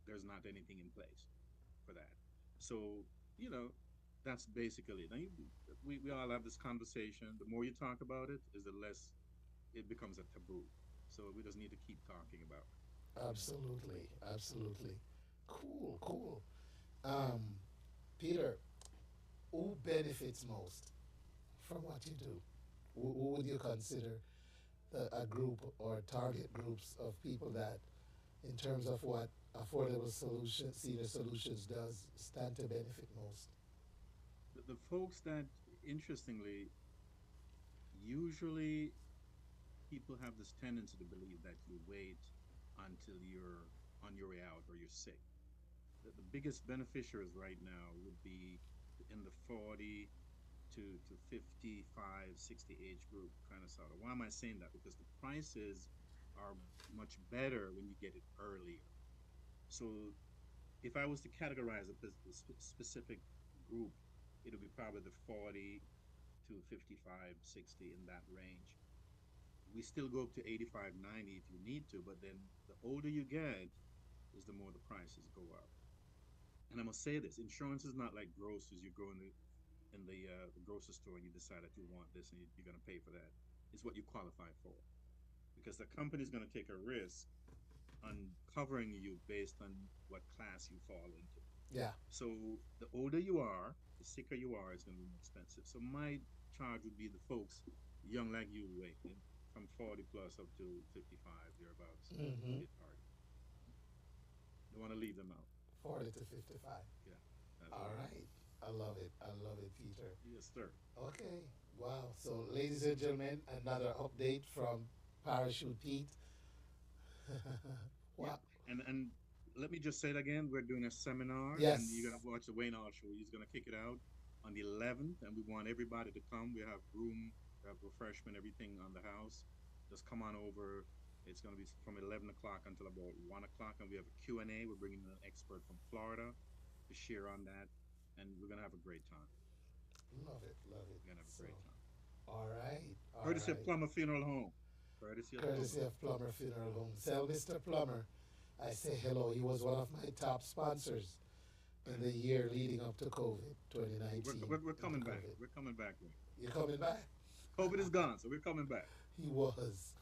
there's not anything in place for that. So that's basically it. Now we all have this conversation. The more you talk about it, is the less it becomes a taboo. So we just need to keep talking about it. Absolutely, absolutely. Cool, cool. Um, Peter, who benefits most from what you do? Who would you consider a group or target groups of people that, in terms of what Affordable Solutions, Senior Solutions does, stand to benefit most? The folks that, interestingly, usually people have this tendency to believe that you wait until you're on your way out or you're sick. The biggest beneficiaries right now would be in the 40 to 55, 60 age group kind of sort of. Why am I saying that? Because the prices are much better when you get it earlier. So if I was to categorize a specific group, it would be probably the 40 to 55, 60 in that range. We still go up to 85, 90 if you need to, but then the older you get, is the more the prices go up. And I must say this: insurance is not like groceries. You go in the grocery store and you decide that you want this and you're going to pay for that. It's what you qualify for, because the company is going to take a risk on covering you based on what class you fall into. Yeah. So the older you are, the sicker you are, it's going to be more expensive. So my charge would be the folks young like you, Wayne, from 40 plus up to 55, thereabouts. Mm-hmm. Don't want to leave them out. 40 to 55. Yeah. All right. I love it. I love it, Peter. Yes, sir. Okay. Wow. So, ladies and gentlemen, another update from Parachute Pete. Wow. Yeah. And let me just say it again. We're doing a seminar. Yes. And you're going to watch the Wayne Hall show. He's going to kick it out on the 11th, and we want everybody to come. We have room, we have refreshment, everything on the house. Just come on over. It's going to be from 11 o'clock until about 1 o'clock, and we have a Q&A. We're bringing an expert from Florida to share on that, and we're going to have a great time. Love it. Love it. We're going to have a great time. All right. Courtesy of Plummer Funeral Home. Courtesy of Plummer Funeral Home. Tell Mr. Plummer I say hello. He was one of my top sponsors in the year leading up to COVID 2019. We're coming back. We're coming back. You're coming back? COVID is gone, so we're coming back. He was.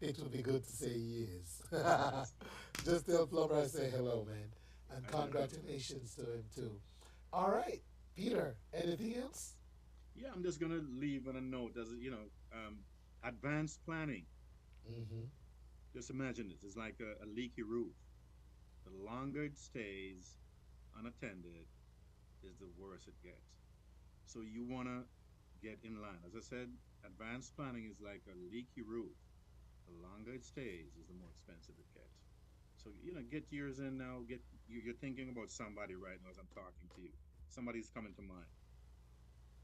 It would be good to say he is. Just tell Plummer I say hello, man. And congratulations to him, too. All right, Peter, anything else? Yeah, I'm just going to leave on a note as, advanced planning. Mm-hmm. Just imagine this. It's like a leaky roof. The longer it stays unattended is the worse it gets. So you want to get in line. As I said, advanced planning is like a leaky roof. The longer it stays is the more expensive it gets. So, get yours in now. You're thinking about somebody right now as I'm talking to you. Somebody's coming to mind.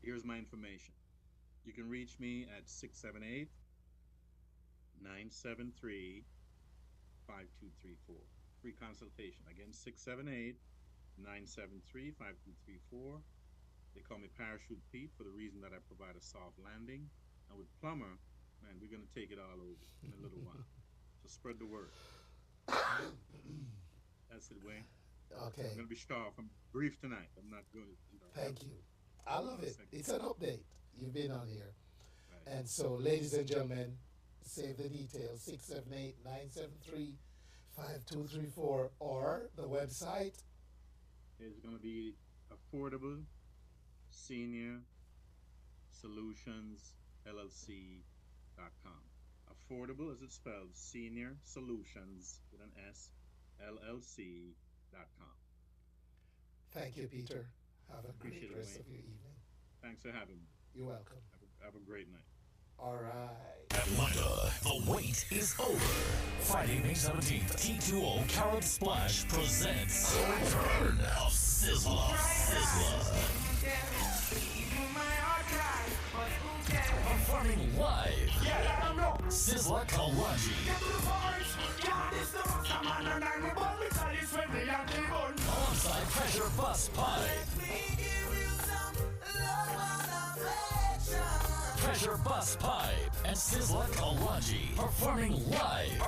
Here's my information. You can reach me at 678 973 5234. Free consultation. Again, 678 973 5234. They call me Parachute Pete for the reason that I provide a soft landing. And with Plummer, man, we're going to take it all over in a little while. So spread the word. That's it, Wayne. Okay. I'm going to be sharp. I'm brief tonight. I'm not going to. Thank you. I love it. Second. It's an update. You've been on here. Right. And so, ladies and gentlemen, save the details 678 973 5234 or the website. It's going to be Affordable Senior Solutions LLC.com. Affordable as it's spelled, Senior Solutions with an S, LLC.com. Thank you, Peter. Have a Appreciate great it, rest Wayne. of your evening. Thanks for having me. You're welcome. Have a great night. All right. Atlanta, the wait is over. Friday, May 17th, T2O Carib Splash presents the return of Sizzla. Performing live. Sizzla Kawaji. Alongside Pressure Bus Pipe. Pressure Bus Pipe and Sizzla Kawaji performing live.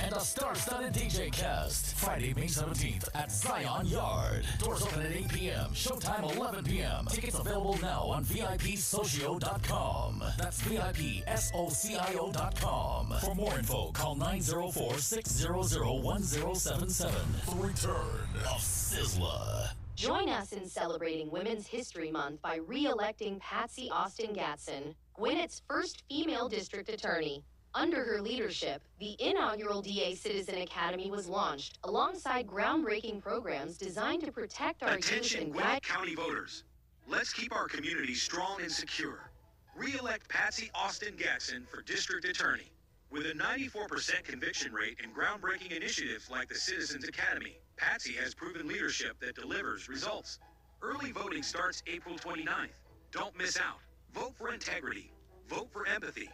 And a star-studded DJ cast. Friday, May 17th at Zion Yard. Doors open at 8 p.m. Showtime 11 p.m. Tickets available now on VIPSocio.com. That's VIPSocio.com. For more info, call 904-600-1077. The return of Sizzla. Join us in celebrating Women's History Month by re-electing Patsy Austin Gatson, Gwinnett's first female district attorney. Under her leadership, the inaugural DA Citizen Academy was launched alongside groundbreaking programs designed to protect our youth Attention and Gwinnett County voters. Let's keep our community strong and secure. Re-elect Patsy Austin Gatson for District Attorney. With a 94% conviction rate and groundbreaking initiatives like the Citizens Academy, Patsy has proven leadership that delivers results. Early voting starts April 29th. Don't miss out. Vote for integrity. Vote for empathy.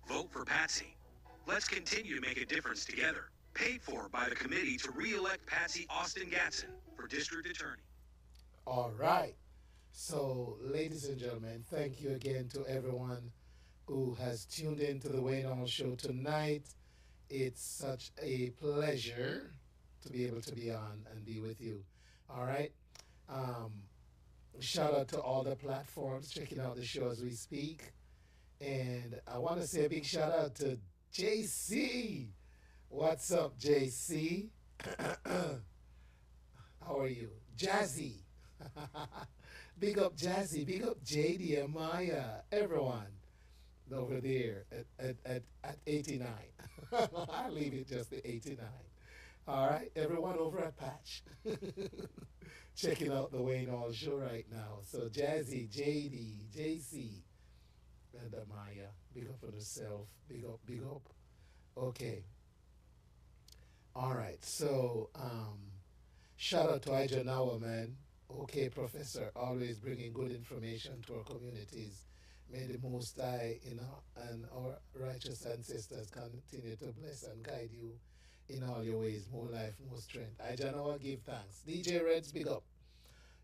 Vote for Patsy. Let's continue to make a difference together. Paid for by the committee to re-elect Patsy Austin Gatson for District Attorney. All right. So, ladies and gentlemen, thank you again to everyone who has tuned in to the Wayne Hall Show tonight. It's such a pleasure to be able to be on and be with you. All right. Shout out to all the platforms checking out the show as we speak. And I want to say a big shout out to JC. What's up, JC? How are you? Jazzy. Big up Jazzy. Big up JD, Amaya, everyone over there at 89. I'll leave it just at 89. All right, everyone over at Patch. Checking out the Wayne Hall Show right now. So Jazzy, JD, JC, and Amaya. Big up for herself. Big up, big up. Okay. All right, so shout out to Ija Nawa, man. Okay, Professor, always bringing good information to our communities. May the Most High, and our righteous ancestors continue to bless and guide you in all your ways. More life, more strength. Ija Nawa, give thanks. DJ Reds, big up.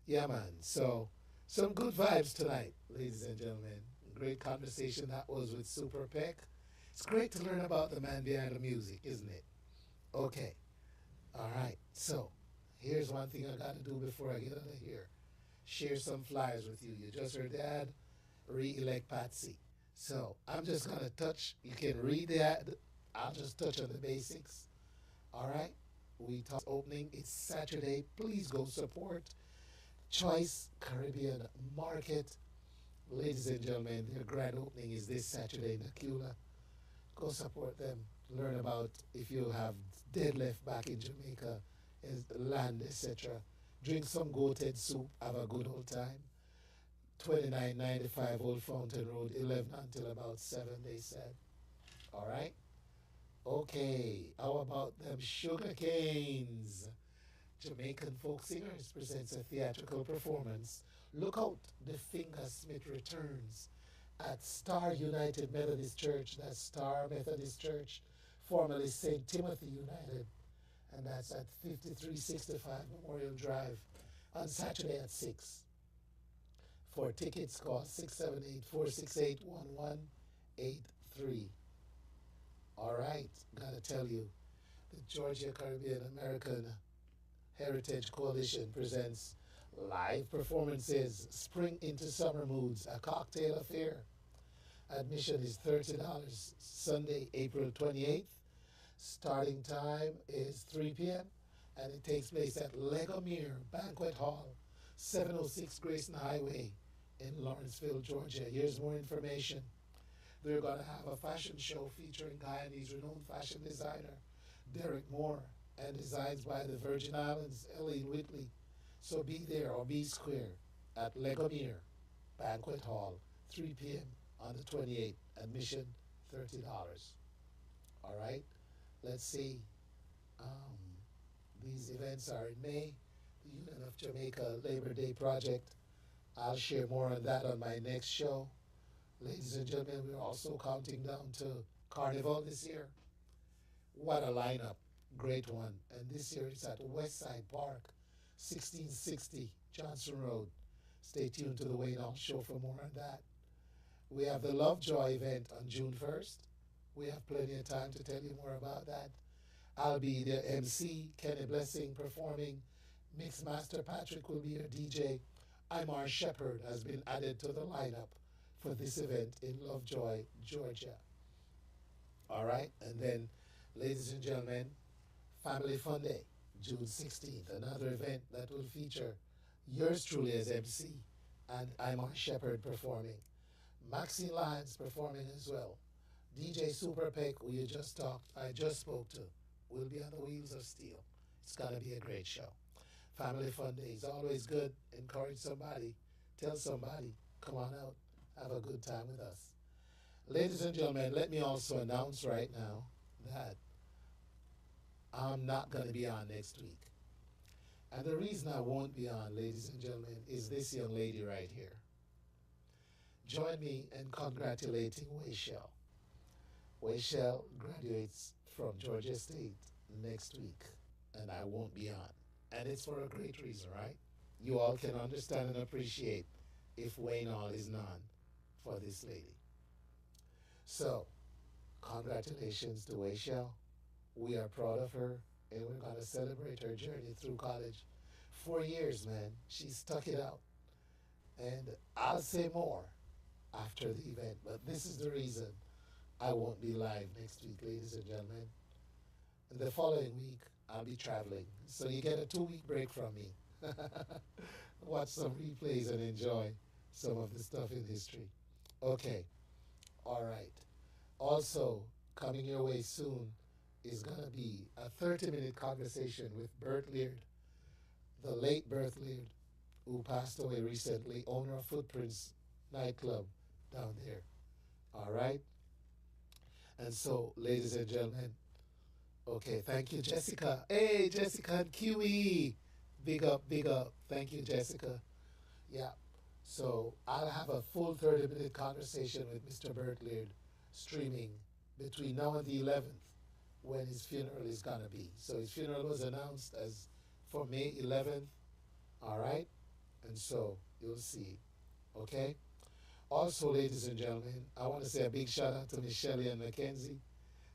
Yeah, man. So, some good vibes tonight, ladies and gentlemen. Great conversation that was with Super Peck. It's great to learn about the man behind the music, isn't it? Okay. All right. So, here's one thing I got to do before I get out of here. Share some flyers with you. You just heard Dad re-elect Patsy. So, I'm just going to touch. You can read the ad. I'll just touch on the basics. All right? We talk opening. It's Saturday. Please go support Choice Caribbean Market. Ladies and gentlemen, their grand opening is this Saturday in Aquila. Go support them. Learn about if you have dead left back in Jamaica, land, etc. Drink some goated soup. Have a good old time. 2995 Old Fountain Road, 11 until about 7, they said. All right? Okay. How about them Sugar Canes? Jamaican Folk Singers presents a theatrical performance. Look out, the Fingersmith returns at Star United Methodist Church. That's Star Methodist Church, formerly St. Timothy United. And that's at 5365 Memorial Drive on Saturday at 6. For tickets, call 678-468-1183. All right, gotta tell you, the Georgia Caribbean American Heritage Coalition presents live performances, Spring into Summer Moods, a cocktail affair. Admission is $30. Sunday, April 28th. Starting time is 3 p.m. and it takes place at Legomere Banquet Hall, 706 Grayson Highway in Lawrenceville, Georgia. Here's more information. They're going to have a fashion show featuring Guyanese renowned fashion designer Derek Moore and designs by the Virgin Islands, Eileen Whitley. So be there or be square at Legomere Banquet Hall, 3 p.m. on the 28th. Admission, $30. All right, let's see. These events are in May. The Union of Jamaica Labor Day Project. I'll share more on that on my next show. Ladies and gentlemen, we're also counting down to Carnival this year. What a lineup. Great one. And this year it's at Westside Park, 1660 Johnson Road. Stay tuned to the Wayne Hall Show for more on that. We have the Lovejoy event on June 1st. We have plenty of time to tell you more about that. I'll be the MC, Kenny Blessing performing. Mixmaster Patrick will be your DJ. Imar Shepherd has been added to the lineup for this event in Lovejoy, Georgia. All right, and then, ladies and gentlemen, Family Fun Day, June 16th, another event that will feature yours truly as MC and Imar Shepherd performing. Maxine Lyons performing as well. DJ Super Peck, who I just spoke to, will be on the wheels of steel. It's gonna be a great show. Family Fun Day is always good. Encourage somebody, tell somebody, come on out, have a good time with us. Ladies and gentlemen, let me also announce right now that I'm not gonna be on next week. And the reason I won't be on, ladies and gentlemen, is this young lady right here. Join me in congratulating Wayshell. Wayshell graduates from Georgia State next week, and I won't be on. And it's for a great reason, right? You all can understand and appreciate if Wayne Hall is none for this lady. So, congratulations to Wayshell. We are proud of her, and we're going to celebrate her journey through college. 4 years, man. She stuck it out. And I'll say more after the event, but this is the reason I won't be live next week, ladies and gentlemen. And the following week, I'll be traveling. So you get a 2-week break from me. Watch some replays and enjoy some of the stuff in history. Okay. All right. Also, coming your way soon is going to be a 30-minute conversation with Bert Leard, the late Bert Leard, who passed away recently, owner of Footprints nightclub down there. All right? And so, ladies and gentlemen, okay, thank you, Jessica. Hey, Jessica and Kiwi. Big up, big up. Thank you, Jessica. Yeah. So I'll have a full 30-minute conversation with Mr. Bert Leard streaming between now and the 11th when his funeral is going to be. So his funeral was announced as for May 11th. All right? And so you'll see. Okay? Also, ladies and gentlemen, I want to say a big shout out to Miss Shelley and Mackenzie.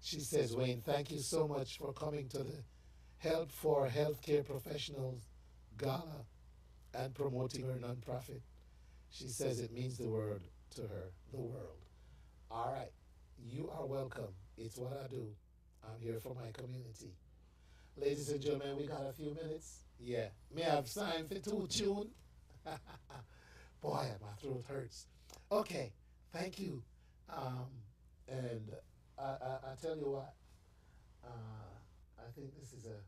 She says, Wayne, thank you so much for coming to the Help for Healthcare Professionals Gala and promoting her nonprofit. She says it means the world to her, the world. All right, you are welcome. It's what I do. I'm here for my community. Ladies and gentlemen, we got a few minutes. Yeah, may I have signed for 2 tune? Boy, my throat hurts. Okay, thank you. And I tell you what, I think this is a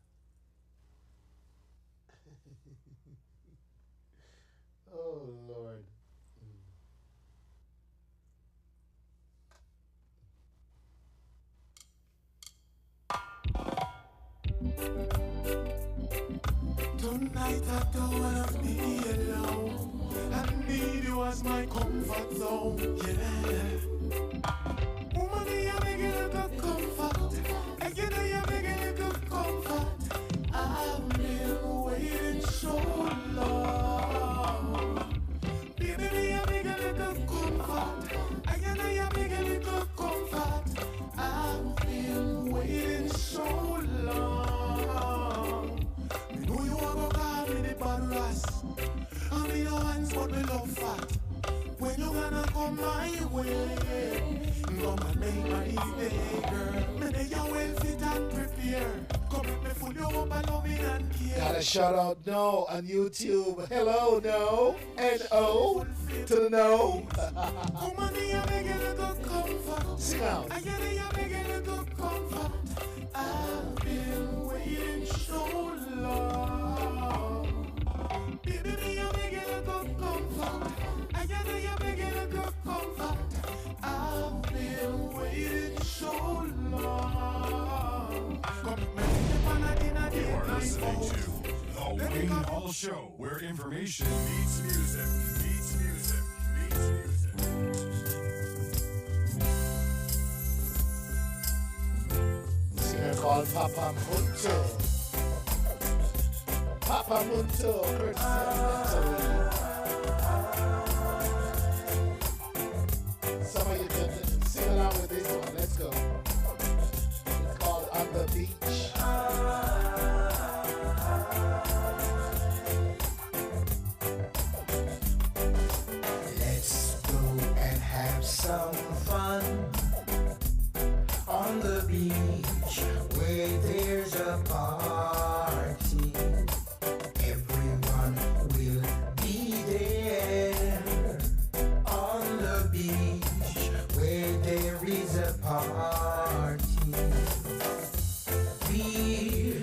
oh Lord. Tonight I don't wanna be alone. I need you as my comfort zone. Yeah. Woman, you make it like a comfort. Again, you make it like a comfort. I've been waiting so long. Baby, you make it like a comfort. Again, you make it like a comfort. I've been waiting so long. You know you are. but me love fat. When you gonna come my way? Come and make my day, girl. Me day you well fit and prepare. Come make me full you up and loving and care. Got a shout out No on YouTube. Hello, No. N-O to the No. Woman, you make a little comfort. Sing out. I get it, you make a little comfort. I've been waiting so long. Baby, you make a little comfort. I get it, you make a little comfort. I've been waiting so long. Come You are listening to The Wayne Hall Show, where information meets music, meets music, meets music. Singer called Papa Munto. Papa Munto, courtesy of Mentally. Some of you can sing along with this one. Let's go. It's called On the Beach. Let's go and have some fun on the beach where there's a party. Everyone will be there on the beach where there is a party. We're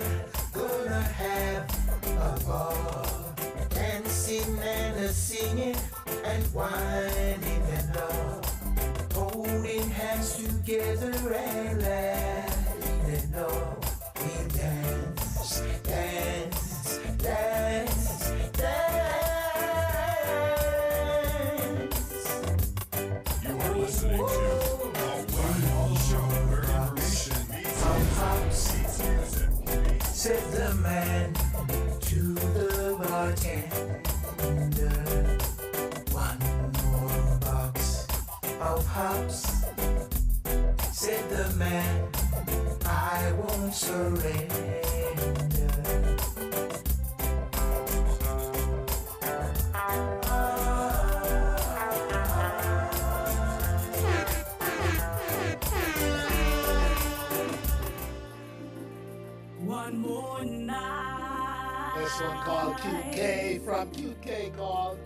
gonna have a ball, dancing and a singing and whining and all, holding hands together and laughing and all. We dance, dance, dance, dance. You are listening to The Wayne Hall Show, where information meets music, meets music. Said the man to the bartender, one more box of hops. Said the man, I won't surrender. One more night. This one called QK from QK called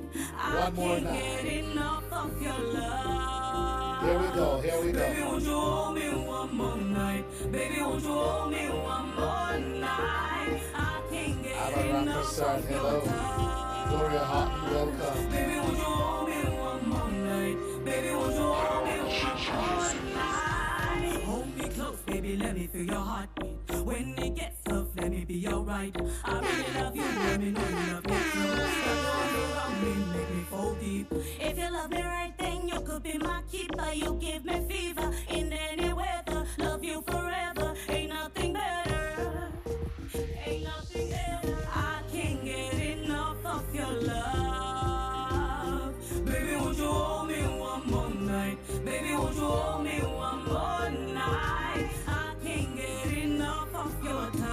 One More Can't Night. get enough of your love. Here we go, here we Baby, go. won't you hold me one more night? Baby, won't you hold me one more night? I can't get Ava enough Rankosar, of your hello. love. Gloria Houghton, welcome. Baby, won't you hold me one more night? Baby, won't you hold me one more night? Hold me close, baby, let me feel your heartbeat. When it gets tough, let me be alright. I really love you, let me know you love me too. Stop going around me, make me fall deep. If you love me right, then you could be my keeper. You give me fever in any weather. Love you forever, ain't nothing better. Ain't nothing better. I can't get enough of your love. Baby, won't you hold me one more night? Baby, won't you hold me one more night? I can't get enough of your touch.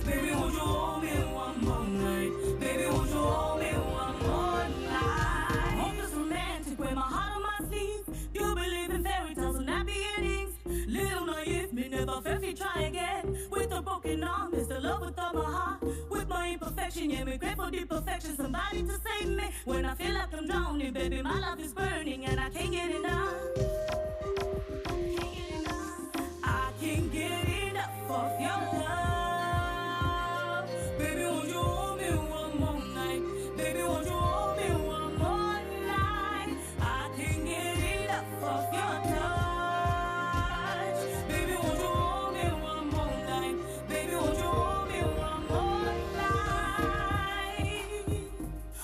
Baby, won't you hold me one more night? Baby, won't you hold me one more night? Hopeless romantic, wear my heart on my sleeve. You believe in fairy tales and happy endings. Little naive, me never felt you try again. With a broken arm, is the love without my heart. With my imperfection, yeah, me grateful the perfection. Somebody to save me when I feel like I'm drowning. Baby, my love is burning and I can't get enough. I can't get enough of your love. Baby, won't you hold me one more night? Baby, won't you hold me one more night? I can't get enough of your touch. Baby, won't you hold me one more night? Baby, won't you hold me one more night?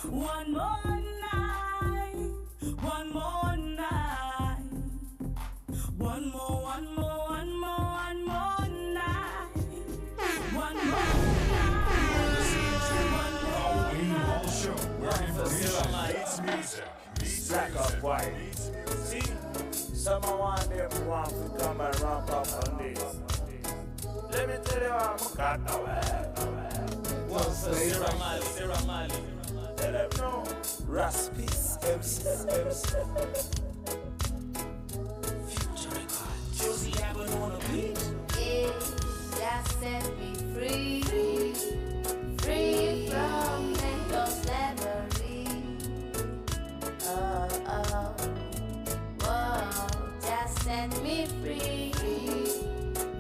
One more night. One more night. One more, one more, one more, one more night. One more The Wayne Hall Show, where information meets music, meets Black or music, white. meets See, someone want them want to come and ramp up on this. Let me tell you, I'm got away. Well, Sarah Mali, Let them know. Raspis, MC. Josie Abbott on the beat. Yeah, that set me free. Free from mental slavery. Oh, whoa, just set me free.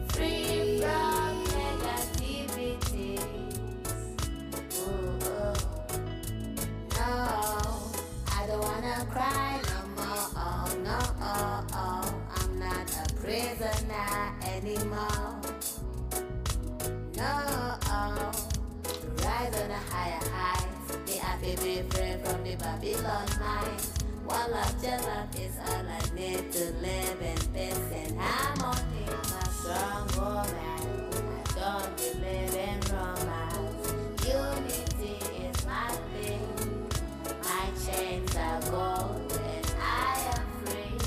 Free from negativity. No, I don't wanna cry no more. Oh, no, I'm not a prisoner anymore. No, to rise on a higher heights. Me happy be free from the Babylon mind. One love, your love is all I need to live in peace and harmony. I'm a strong woman. I don't believe in romance. Unity is my thing. My chains are gold and I am free.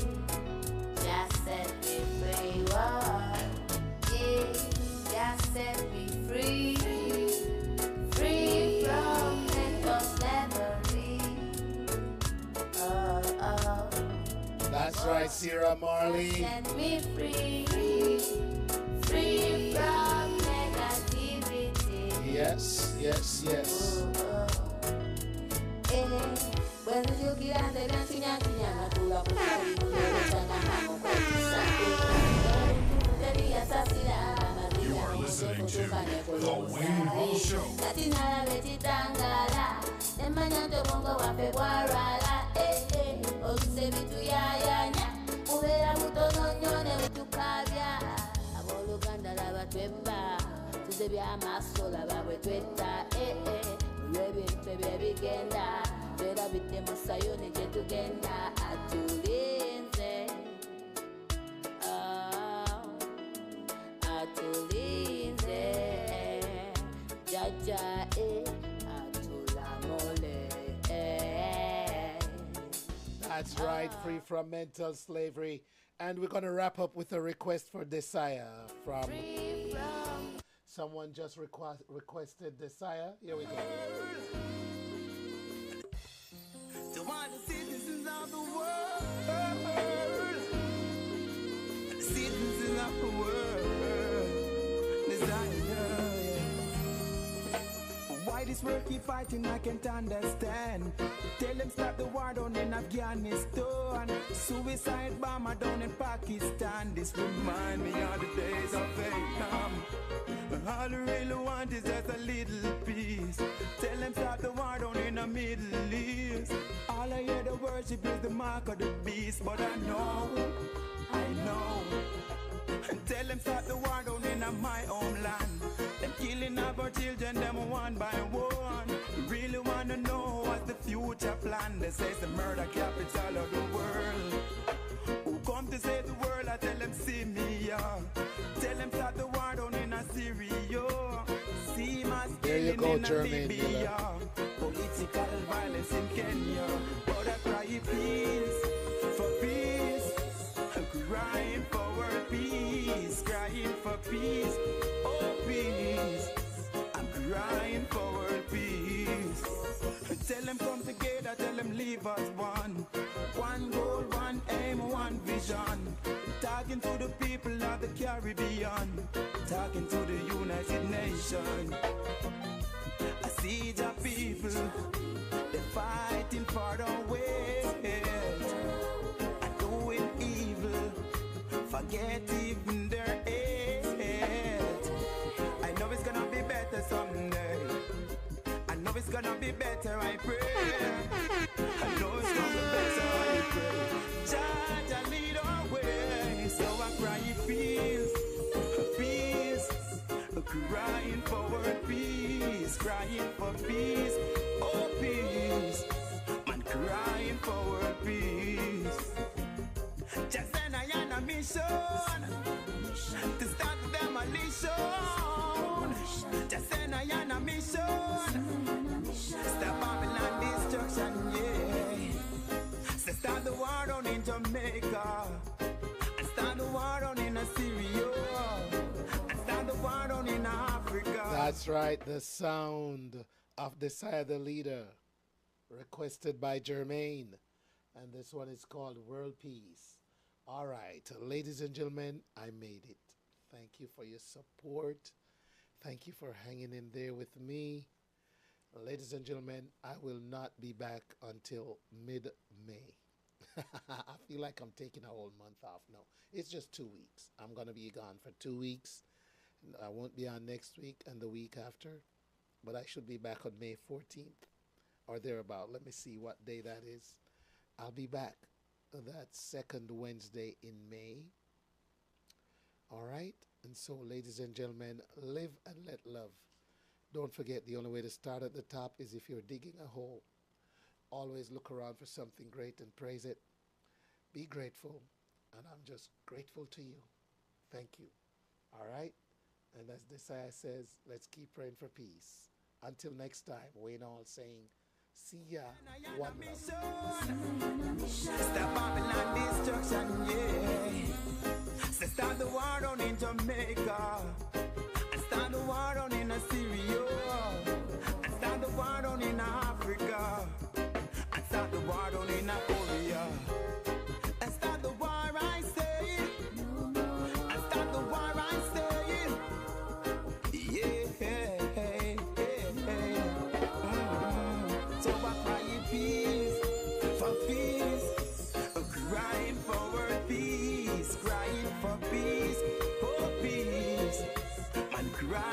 Just set me free. Whoa. Yeah, just set me free. Free from mental slavery. That's right, Sierra Marley. Set me free. Free from negativity. Yes. Bueno, yo quiero andar en chiña, la pura por ahí, no me changan, You are listening to The Wayne Hall Show. Latina betitangala, emanyando bongo wa februara, oluse bitu ya nya, ubera mutono nyone utukabya, aboluganda la batwemba, tuzebya amasola babwetwetta, ebintu ebyebigenda, bera bitte musayone gye tugenda, atulinze, atulinze, jaja atulamole. That's right, free from mental slavery. And we're going to wrap up with a request for Desire from someone just requested Desire. Here we go. To all the citizens of the world, citizens of the world, Desire. Why this world keep fighting, I can't understand. Tell them stop the war down in Afghanistan. Suicide bomber down in Pakistan. This remind me of the days of Vietnam. All I really want is just a little peace. Tell them stop the war down in the Middle East. All I hear the worship is the mark of the beast. But I know. And tell them stop the war down in my homeland. Them killing our children, them one by one. Really wanna know what's the future plan. They say it's the murder capital of the world. Who come to save the world? I tell them see me, yeah. Tell them stop the war down in Syria. See my killing in Libya. Political violence in Kenya. But I cry peace for peace. Crying for world peace. Crying for peace. Oh peace. I'm crying for world peace. Tell them come together. Tell them leave us one. One goal, one aim, one vision. Talking to the people of the Caribbean. Talking to the United Nations. I see the people. They're fighting for the way. And doing evil. Forget even their age. I know it's gonna be better someday. I know it's gonna be better, I pray. I know it's gonna be better, I pray. Jah lead our way. So I cry peace, peace. Crying for world peace, crying for peace. Oh peace, man crying for world peace. Just send I on a mission to start the demolition. Just send I on a mission. Stop Babylon destruction, yeah. So start the war down in Jamaica. And start the war down in Syria. And start the war down in Africa. That's right, the sound of Desire the Leader. requested by Jermaine. And this one is called World Peace. All right, ladies and gentlemen, I made it. Thank you for your support. Thank you for hanging in there with me. Ladies and gentlemen, I will not be back until mid-May. I feel like I'm taking a whole month off. No, it's just 2 weeks. I'm going to be gone for 2 weeks. I won't be on next week and the week after, but I should be back on May 14th or thereabout. Let me see what day that is. I'll be back that second Wednesday in May. All right? And so, ladies and gentlemen, live and let love. Don't forget, the only way to start at the top is if you're digging a hole. Always look around for something great and praise it. Be grateful. And I'm just grateful to you. Thank you. All right? And as Desire says, let's keep praying for peace. Until next time, Wayne All saying, see ya. One love. Stop Babylon destruction, yeah. Say start the war down in Jamaica. And start the war down in Syria. And start the war down in Africa. And start the war down in Korea. And start the war, I say. And start the war, I say. Yeah. So I cry peace for peace, crying for world peace, crying for peace, man cry.